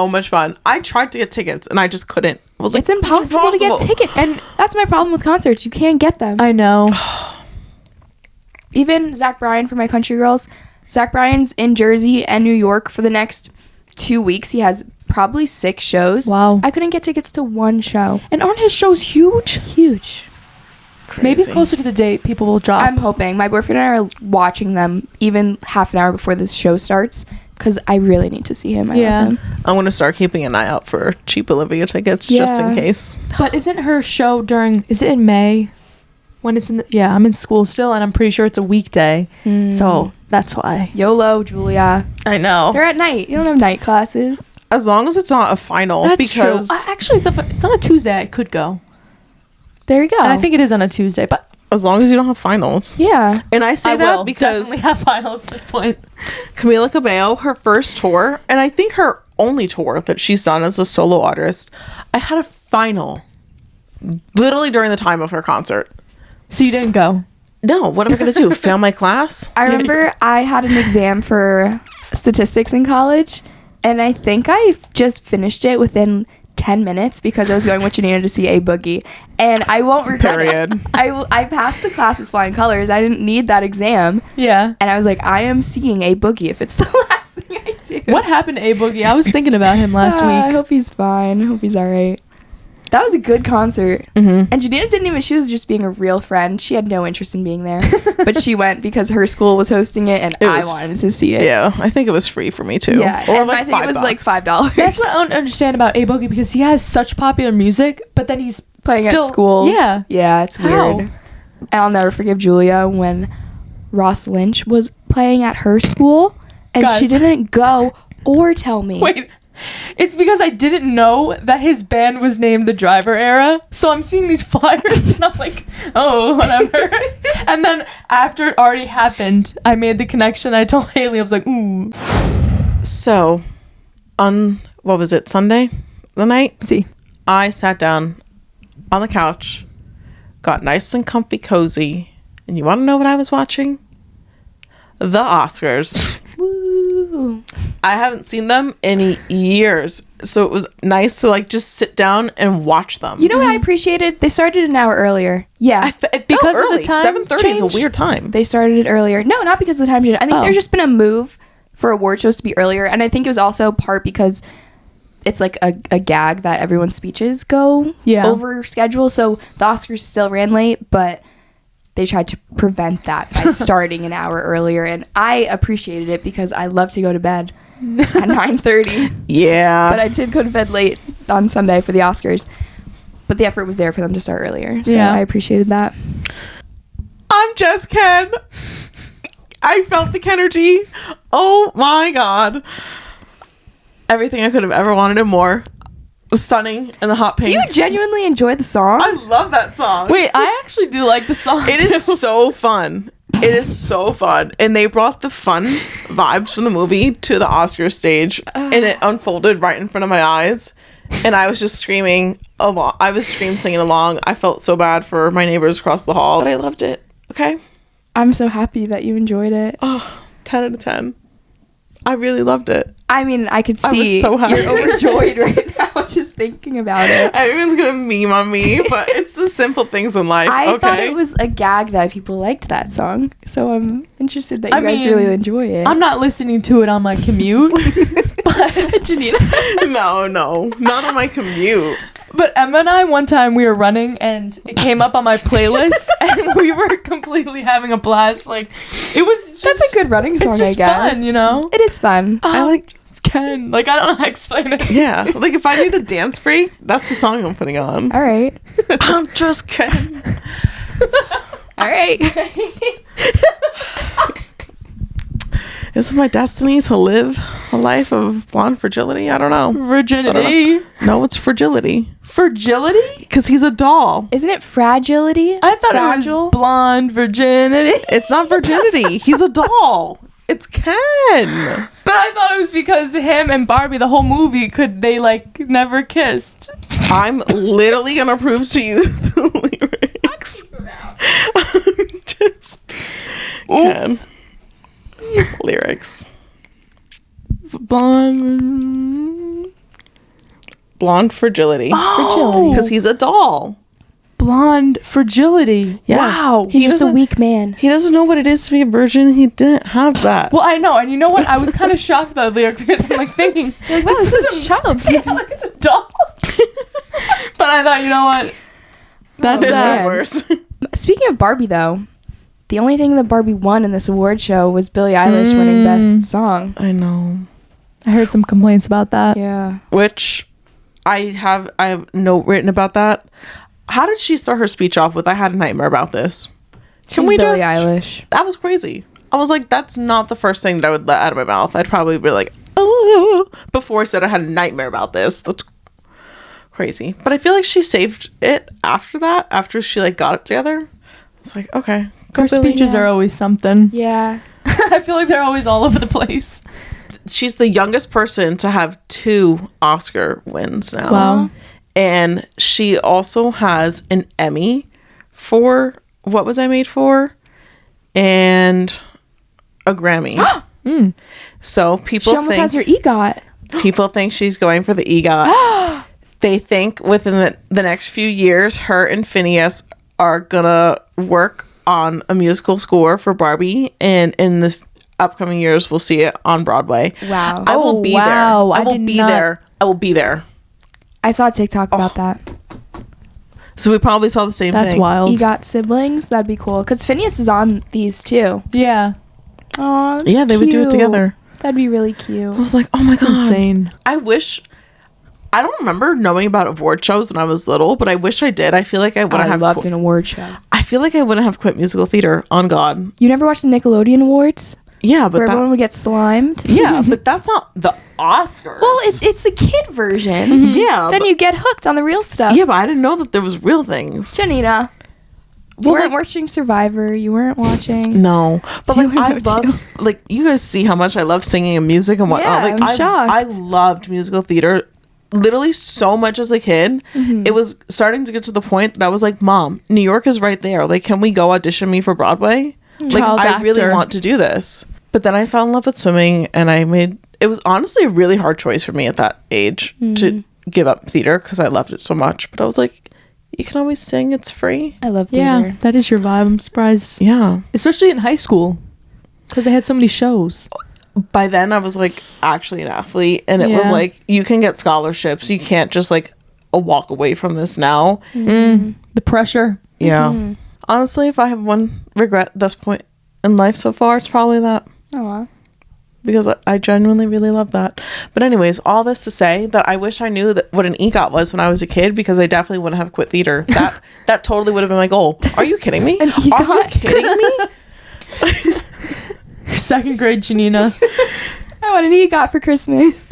much fun. I tried to get tickets and I just couldn't. I was like, It's impossible to get tickets. And that's my problem with concerts. You can't get them. I know. Even Zach Bryan for my country girls. Zach Bryan's in Jersey and New York for the next 2 weeks. He has probably 6 shows. Wow. I couldn't get tickets to one show. And aren't his shows huge? Huge. Crazy. Maybe closer to the date, people will drop. I'm hoping. My boyfriend and I are watching them even half an hour before this show starts because I really need to see him. I love him. I'm going to start keeping an eye out for cheap Olivia tickets just in case. But isn't her show is it in May? When it's I'm in school still, and I'm pretty sure it's a weekday. So that's why. YOLO, Julia. I know. They're at night. You don't have night classes. As long as it's not a final. That's because true. Actually, it's on a Tuesday. I could go. There you go. And I think it is on a Tuesday, but as long as you don't have finals. yeah. And I say that because definitely have finals at this point. Camila Cabello, her first tour, and I think her only tour that she's done as a solo artist, I had a final literally during the time of her concert. So you didn't go? No, what am I going to do? Fail my class? I remember I had an exam for statistics in college, and I think I just finished it within 10 minutes because I was going with Janina to see A Boogie, and I won't regret Period. it. I passed the class with flying colors. I didn't need that exam, Yeah. and I was like, I am seeing A Boogie if it's the last thing I do. What happened to A Boogie? I was thinking about him last I week. hope he's fine. I hope he's all right. That was a good concert. Mm-hmm. And Janina didn't even, she was just being a real friend. She had no interest in being there. But she went because her school was hosting it and I wanted to see it. Yeah, I think it was free for me too. Yeah, Or and like I think it was like $5. That's what I don't understand about A Boogie, because he has such popular music, but then he's Playing still, at schools. Yeah. Yeah, it's How? weird. And I'll never forgive Julia when Ross Lynch was playing at her school and Guys. she didn't go or tell me. Wait, it's because I didn't know that his band was named the Driver Era. So I'm seeing these flyers and I'm like, oh, whatever. And then after it already happened, I made the connection. I told Hailey, I was like, ooh. So, on, what was it, Sunday? The night? See. I sat down on the couch, got nice and comfy cozy, and you want to know what I was watching? The Oscars. Woo. I haven't seen them in years, so it was nice to like just sit down and watch them. You know what I appreciated? They started an hour earlier. Yeah. It felt Because of the early. time 7:30 is a change? weird time. They started it earlier. No, not because of the time change. I think Oh. there's just been a move for award shows to be earlier. And I think it was also part because it's like a gag that everyone's speeches go over schedule. So the Oscars still ran late, but they tried to prevent that by starting an hour earlier. And I appreciated it because I love to go to bed at 9:30. Yeah. But I did go to bed late on Sunday for the Oscars. But the effort was there for them to start earlier. So Yeah. I appreciated that. I'm just Ken. I felt the Kenergy. Oh my god. Everything I could have ever wanted and more. Stunning and the hot pink. Do you genuinely enjoy the song? I love that song. Wait, I actually do like the song. It is so fun. It is so fun. And they brought the fun vibes from the movie to the Oscar stage. And it unfolded right in front of my eyes. And I was just screaming along. I was singing along. I felt so bad for my neighbors across the hall. But I loved it. Okay? I'm so happy that you enjoyed it. Oh, 10 out of 10. I really loved it. I mean, I could I was see so happy. you're overjoyed right now just thinking about it. Everyone's gonna meme on me, but it's the simple things in life. I okay? thought it was a gag that people liked that song. So I'm interested that you guys mean, really enjoy it. I'm not listening to it on my commute. but Janina. no, not on my commute. But Emma and I, one time we were running and it came up on my playlist and we were completely having a blast. Like, it was just... That's a good running song, It's just I guess. fun, you know? It is fun. I like... It's Ken. Like, I don't know how to explain it. Yeah, like if I need a dance break, that's the song I'm putting on. All right. I'm just kidding. All right. Is it my destiny to live a life of blonde fragility? I don't know. Virginity. No, it's fragility. Fragility? Because he's a doll. Isn't it fragility? I thought Fragile? it was blonde virginity. It's not virginity. He's a doll. It's Ken. But I thought it was because him and Barbie, the whole movie, they like never kissed. I'm literally gonna prove to you the lyrics. I'm just Ken. Lyrics. Blonde Blonde fragility. Fragility. Because he's a doll. blonde fragility. Yes. Wow. He's just a doesn't- weak man. He doesn't know what it is to be a virgin. He didn't have that. Well, I know, and you know what? I was kind of shocked by the lyric because I'm like thinking, You're like, wow, this is a child's yeah, movie. like it's a doll. But I thought, you know what? That's There's man. no worse. Speaking of Barbie, though, the only thing that Barbie won in this award show was Billie Eilish winning Best Song. I know. I heard some complaints about that. Yeah. Which I have a note written about that. How did she start her speech off with, I had a nightmare about this? She's Billie Eilish. That was crazy. I was like, that's not the first thing that I would let out of my mouth. I'd probably be like, oh, before I said I had a nightmare about this. That's crazy. But I feel like she saved it after that, after she like got it together. It's like, okay. Her speeches are always something. Yeah. I feel like they're always all over the place. She's the youngest person to have 2 Oscar wins now. Wow. And she also has an Emmy for What Was I Made For? And a Grammy. So people She almost think has her EGOT. people think she's going for the EGOT. They think within the next few years, her and Phineas are gonna work on a musical score for Barbie, and in the upcoming years, we'll see it on Broadway. Wow. I will be wow. there. I will did be not- there. I will be there. I saw a TikTok about that. So we probably saw the same That's thing. wild. EGOT siblings, that'd be cool. Because Phineas is on these too. Yeah. Oh, Yeah, they would do it together. That'd be really cute. I was like, oh my It's god, insane. I wish. I don't remember knowing about award shows when I was little, but I wish I did. I feel like I wouldn't I have. loved an award show. I feel like I wouldn't have quit musical theater. On God, You never watched the Nickelodeon Awards yeah, but where everyone would get slimed? yeah, but that's not the Oscars. Well, it's a kid version. yeah, Then but, you get hooked on the real stuff. yeah, but I didn't know that there was real things. Janina, you Well, weren't like- watching Survivor. You weren't watching. No, but You like I would know love, like you guys see how much I love singing and music and whatnot. Yeah, like I'm shocked. I loved musical theater literally so much as a kid. It was starting to get to the point that I was like, Mom, New York is right there. Like, can we go audition me for Broadway? Like, Child I really actor. want to do this. But then I fell in love with swimming, and it was honestly a really hard choice for me at that age to give up theater because I loved it so much. But I was like, you can always sing, it's free. I love Yeah, theater. that is your vibe. I'm surprised. Yeah. Especially in high school. Because they had so many shows. By then I was like actually an athlete, and it was Yeah. like you can get scholarships. You can't just like walk away from this now. The pressure. Yeah. Honestly, if I have one regret at this point in life so far, it's probably that. Aw. Because I genuinely really love that. But anyways, all this to say that I wish I knew that what an EGOT was when I was a kid, because I definitely wouldn't have quit theater. That totally would have been my goal. Are you kidding me? An Are you EGOT? kidding me? Second grade Janina. I want an EGOT for Christmas.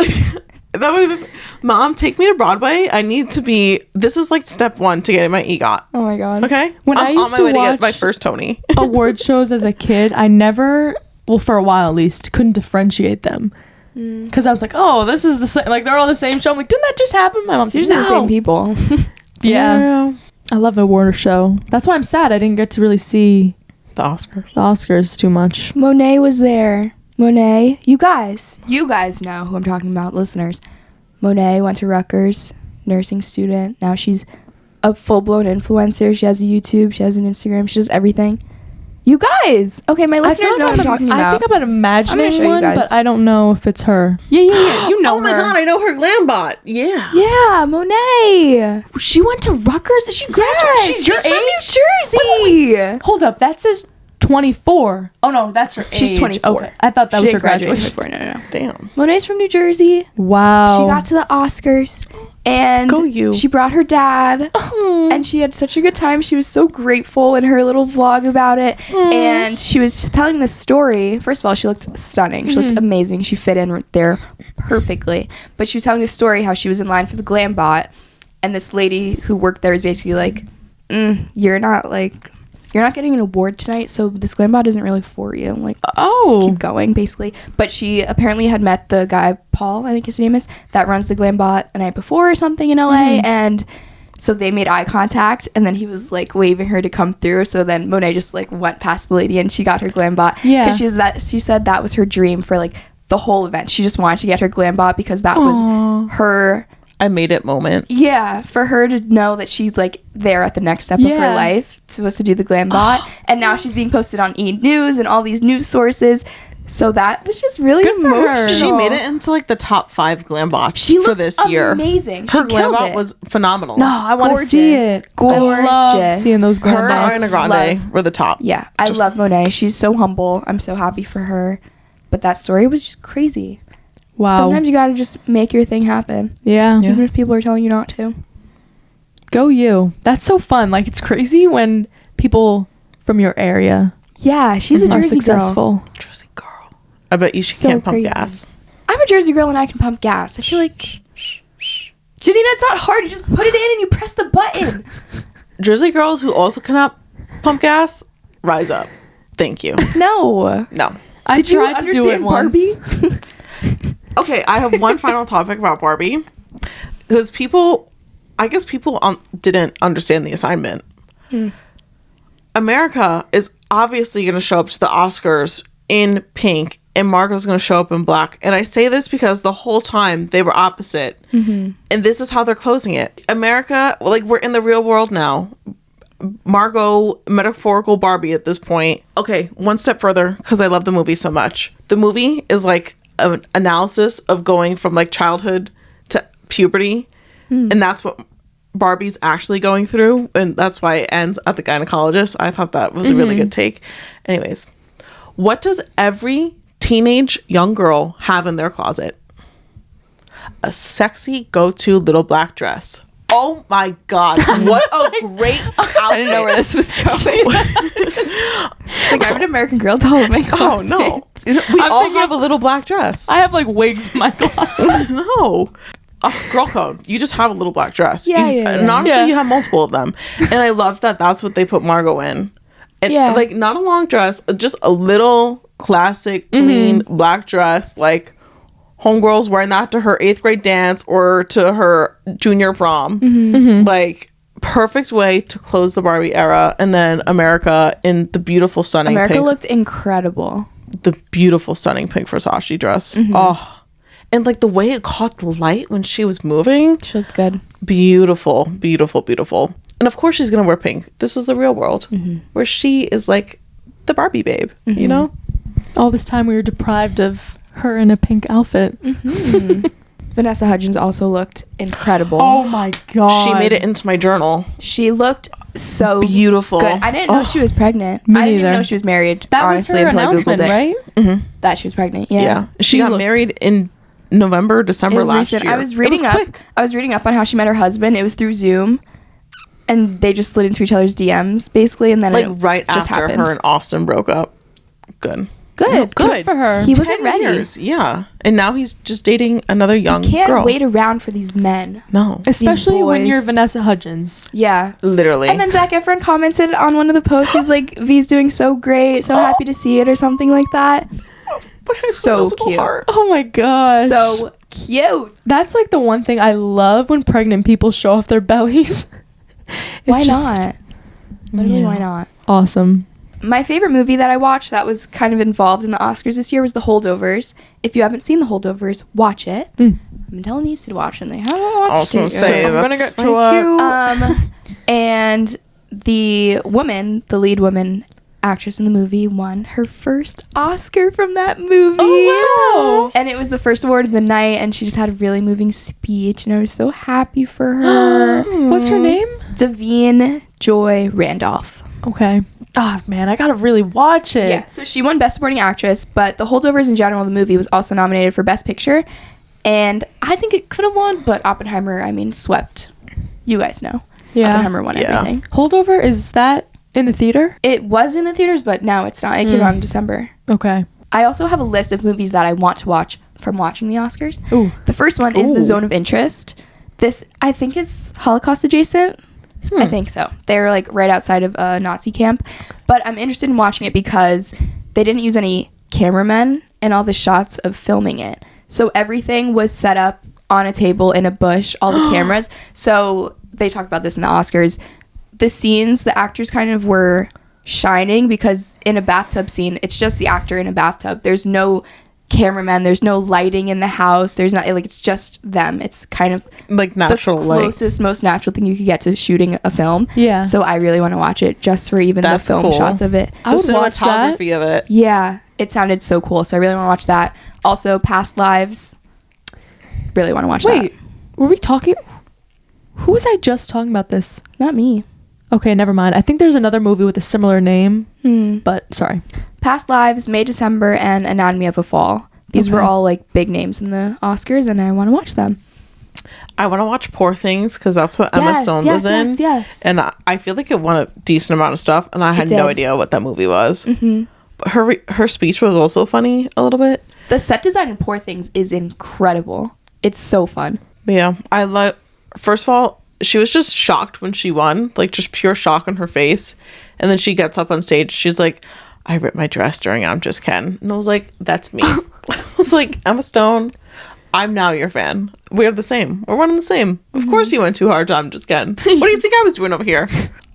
That would have been, Mom, take me to Broadway. I need to be, this is like step 1 to getting my EGOT. Oh my god. Okay? When I I'm used on my to way to get watch- my first Tony. Award shows as a kid, I never, well, for a while at least, couldn't differentiate them. Because I was like, oh, this is the same, like, they're all the same show. I'm like, didn't that just happen? My mom's It's like, usually the "No." same people. Yeah. I love award show. That's why I'm sad I didn't get to really see The Oscars. the Oscars too much. Monet was there. Monet, you guys know who I'm talking about, listeners. Monet went to Rutgers, nursing student. Now she's a full-blown influencer. She has a YouTube, she has an Instagram, she does everything. You guys! Okay, my listeners know what I'm talking I about. think I'm imagining show you one, guys. but I don't know if it's her. Yeah. You know Oh my her. God, I know her glam bot. Yeah. Yeah, Monet. She went to Rutgers? Did she graduate? Yes, She's she's your from age? New Jersey. Hold up, that says 24. Oh no, that's her She's age. 24. Okay, I thought that She was her didn't graduate graduation. 24. No. Damn. Monet's from New Jersey. Wow. She got to the Oscars, and Go you. she brought her dad, and she had such a good time. She was so grateful in her little vlog about it, and she was telling the story. First of all, she looked stunning. She looked amazing. She fit in right there perfectly. But she was telling the story how she was in line for the glam bot, and this lady who worked there was basically like, you're not getting an award tonight, so this glam bot isn't really for you. Like, keep going, basically. But she apparently had met the guy, Paul, I think his name is, that runs the glam bot a night before or something in LA, and so they made eye contact, and then he was like waving her to come through. So then Monet just like went past the lady and she got her glam bot. Yeah. Because she said that was her dream for like the whole event. She just wanted to get her glam bot because that was her I made it moment. Yeah, for her to know that she's like there at the next step of her life, supposed to do the glam bot, and now she's being posted on E! News and all these news sources. So that was just really Good for her. emotional. She made it into like the top 5 glam bots She for this year. Amazing. Her She glam killed bot it. was phenomenal. No, I want to see it. Gorgeous. I love seeing those glam Her and bots. Ariana Grande were the top. Yeah, I love Monet. She's so humble. I'm so happy for her. But that story was just crazy. Wow. Sometimes you gotta just make your thing happen, Yeah. even if people are telling you not to. Go you. That's so fun. Like, it's crazy when people from your area Yeah, she's a are Jersey girl. successful. Jersey girl. I bet you she So can't pump crazy. gas. I'm a Jersey girl and I can pump gas. I feel like Janina, it's not hard. You just put it in and you press the button. Jersey girls who also cannot pump gas, rise up. Thank you. No. No. I Did you tried to do it understand once. Barbie? Okay, I have one final topic about Barbie. Because I guess people didn't understand the assignment. America is obviously going to show up to the Oscars in pink, and Margot's going to show up in black. And I say this because the whole time they were opposite. And this is how they're closing it. America, like, we're in the real world now. Margot, metaphorical Barbie at this point. Okay, one step further, because I love the movie so much. The movie is like an analysis of going from like childhood to puberty. And that's what Barbie's actually going through. And that's why it ends at the gynecologist. I thought that was a really good take. Anyways, what does every teenage young girl have in their closet? A sexy go-to little black dress. Oh my God. What a great outfit. I didn't know where this was going. Like, I have an American Girl doll in my Oh, closet. no. We all have a little black dress. I have like wigs in my closet. No. Girl code. You just have a little black dress. Yeah, You- yeah, And yeah. honestly, Yeah. you have multiple of them. And I love that that's what they put Margot in. And Yeah. like, not a long dress, just a little classic, clean black dress. Like, homegirl's wearing that to her 8th grade dance or to her junior prom. Like, perfect way to close the Barbie era. And then America in the beautiful, stunning America pink. looked incredible. The beautiful, stunning pink Versace dress. Oh. And like the way it caught the light when she was moving. She looked good. Beautiful, beautiful, beautiful. And of course she's going to wear pink. This is the real world where she is like the Barbie babe, you know? All this time we were deprived of her in a pink outfit. Vanessa Hudgens also looked incredible. Oh my God. She made it into my journal. She looked so Beautiful. good. I didn't know she was pregnant. Me I didn't even neither. know she was married, That honestly, was her until I announcement, Googled it. right? That she was pregnant. Yeah. Yeah. She She got looked- married in November, It December was last recent. year. I was reading up. quick. I was reading up on how she met her husband. It was through Zoom, and they just slid into each other's DMs basically, and then Like it right just after happened. her and Austin broke up. Good. Good, Good for her. He wasn't 10 ready. years, yeah. And now he's just dating another young Can't girl. wait around for these men. No. Especially when you're boys. Vanessa Hudgens. Yeah. Literally. And then Zac Efron commented on one of the posts. He was like, "V's doing so great, so happy to see it," or something like that. My high school so musical cute. heart. Oh my gosh. So cute. That's like the one thing I love when pregnant people show off their bellies. It's Why just not? Literally, Yeah. why not? Awesome. My favorite movie that I watched that was kind of involved in the Oscars this year was The Holdovers. If you haven't seen The Holdovers, watch it. Mm. I've been telling these to watch, and they haven't I was watched gonna it. say, yet. I'm gonna that's get to it. cute. And the woman, the lead woman actress in the movie, won her first Oscar from that movie. Oh, wow. And it was the first award of the night, and she just had a really moving speech, and I was so happy for her. What's her name? Davine Joy Randolph. Okay. Oh man, I gotta really watch it. Yeah, so she won Best Supporting Actress, but The Holdovers in general, the movie, was also nominated for Best Picture, and I think it could have won, but Oppenheimer, I mean, swept. You guys know. Yeah. Oppenheimer won Yeah. everything. Holdover, is that in the theater? It was in the theaters, but now it's not. It came out in December. Okay. I also have a list of movies that I want to watch from watching the Oscars. Ooh. The first one is Ooh. The Zone of Interest. This, I think, is Holocaust adjacent. I think so. They're like right outside of a Nazi camp. But I'm interested in watching it because they didn't use any cameramen in all the shots of filming it. So everything was set up on a table in a bush, all the cameras. So they talked about this in the Oscars. The scenes, the actors kind of were shining because in a bathtub scene, it's just the actor in a bathtub. There's no cameramen. There's no lighting in the house. There's not, like, it's just them. It's kind of like natural the light. closest, most natural thing you could get to shooting a film. Yeah. So I really want to watch it just for even That's the film cool. shots of it. I The would watch that. cinematography of it. Yeah, it sounded so cool. So I really want to watch that. Also, Past Lives. Really want to watch that. Wait, were we talking? Who was I just talking about this? Not me. Okay, never mind. I think there's another movie with a similar name, but sorry. Past Lives, May, December, and Anatomy of a Fall. These were Okay. all like big names in the Oscars, and I want to watch them. I want to watch Poor Things because that's what Emma Stone was in. Yes. And I feel like it won a decent amount of stuff, and I had no did. idea what that movie was. But her speech was also funny a little bit. The set design in Poor Things is incredible. It's so fun. But yeah, I love. First of all, she was just shocked when she won, like just pure shock on her face. And then she gets up on stage. She's like, "I ripped my dress during I'm Just Ken," and I was like, "That's me." I was like, Emma Stone, I'm now your fan. We're the same. We're one and the same. Of course you went too hard to I'm Just Ken. What do you think I was doing over here?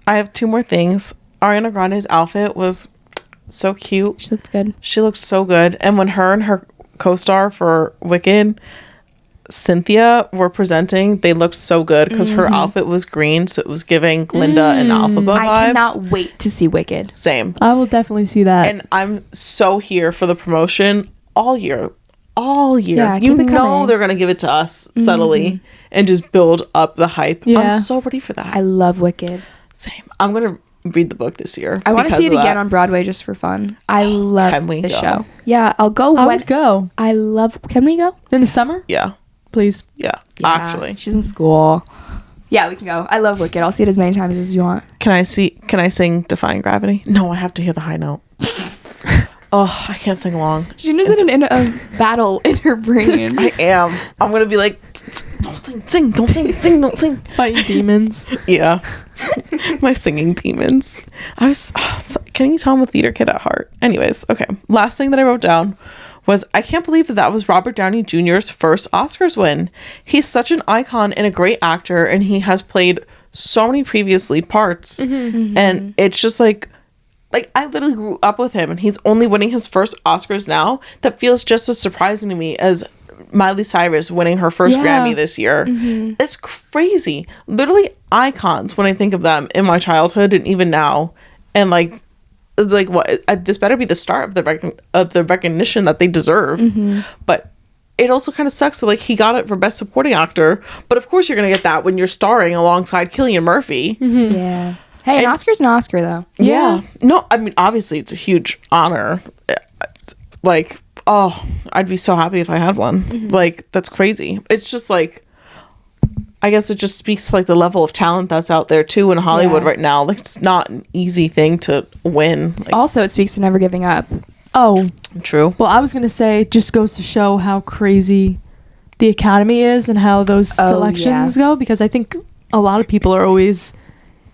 I have two more things. Ariana Grande's outfit was so cute. She looks good. She looked so good. And when her and her co-star for Wicked, Cynthia, were presenting, they looked so good because her outfit was green, so it was giving Glinda and Alphaba vibes. I cannot wait to see Wicked. Same. I will definitely see that. And I'm so here for the promotion all year. All year. Yeah, You keep it know coming. they're going to give it to us subtly and just build up the hype. Yeah. I'm so ready for that. I love Wicked. Same. I'm going to read the book this year. I want to because see it of again that. on Broadway just for fun. I love Can we the go? show. Yeah, I'll go I when would go I love. Can we go? in the summer, Yeah. please. Yeah. Yeah, Actually. she's in school. Yeah, we can go. I love Wicked. I'll see it as many times as you want. Can I sing Defying Gravity? No, I have to hear the high note. Oh, I can't sing along. Gina's in a battle in her brain. I am. I'm going to be like, don't sing, don't sing, don't sing. Fighting demons. Yeah. My singing demons. Can you tell I'm a theater kid at heart? Anyways, okay. Last thing that I wrote down was, I can't believe that was Robert Downey Jr.'s first Oscars win. He's such an icon and a great actor, and he has played so many previous lead parts. And it's just like I literally grew up with him, and he's only winning his first Oscars now. That feels just as surprising to me as Miley Cyrus winning her first Grammy this year. It's crazy. Literally icons when I think of them in my childhood and even now. And like, it's like, what? This better be the start of the recognition that they deserve. But it also kind of sucks that like he got it for Best Supporting Actor. But of course you're gonna get that when you're starring alongside Cillian Murphy. Yeah. Hey, an Oscar's an Oscar, though. Yeah. No, I mean, obviously it's a huge honor. Like, oh, I'd be so happy if I had one. Like, that's crazy. It's just like, I guess it just speaks to like the level of talent that's out there too in Hollywood right now. Like, it's not an easy thing to win. Like, Also, it speaks to never giving up. Oh, true. well, I was going to say, it just goes to show how crazy the Academy is and how those selections go, because I think a lot of people are always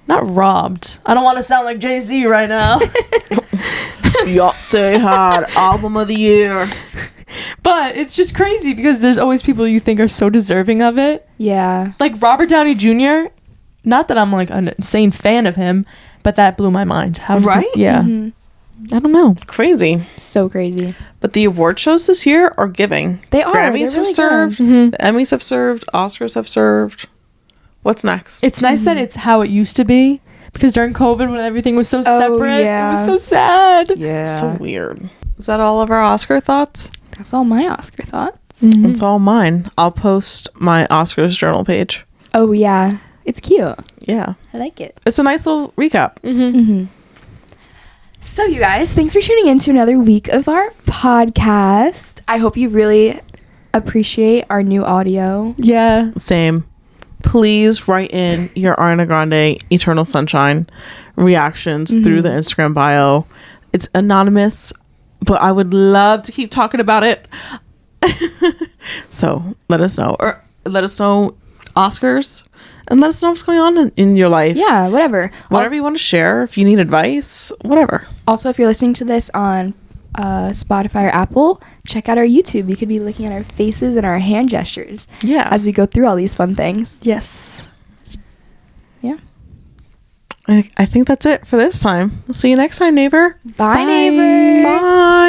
not robbed. I don't want to sound like Jay-Z right now. Beyonce had album of the year. But it's just crazy because there's always people you think are so deserving of it. Yeah. Like Robert Downey Jr., not that I'm like an insane fan of him, but that blew my mind. How Right? Yeah. I don't know. Crazy. So crazy. But the award shows this year are giving. They are. Grammys They're have really served. good. The Emmys have served. Oscars have served. What's next? It's nice that it's how it used to be, because during COVID when everything was so separate, yeah. it was so sad. Yeah. So weird. Is that all of our Oscar thoughts? That's all my Oscar thoughts. That's all mine. I'll post my Oscars journal page. Oh, yeah. It's cute. Yeah. I like it. It's a nice little recap. So, you guys, thanks for tuning in to another week of our podcast. I hope you really appreciate our new audio. Yeah. Same. Please write in your Ariana Grande Eternal Sunshine reactions through the Instagram bio. It's anonymous, but I would love to keep talking about it. So let us know. Or let us know Oscars, and let us know what's going on in your life. Yeah, whatever. Whatever you want to share. If you need advice, whatever. Also, if you're listening to this on Spotify or Apple, check out our YouTube. You could be looking at our faces and our hand gestures as we go through all these fun things. Yes. Yeah. I think that's it for this time. We'll see you next time, neighbor. Bye, neighbor. Bye.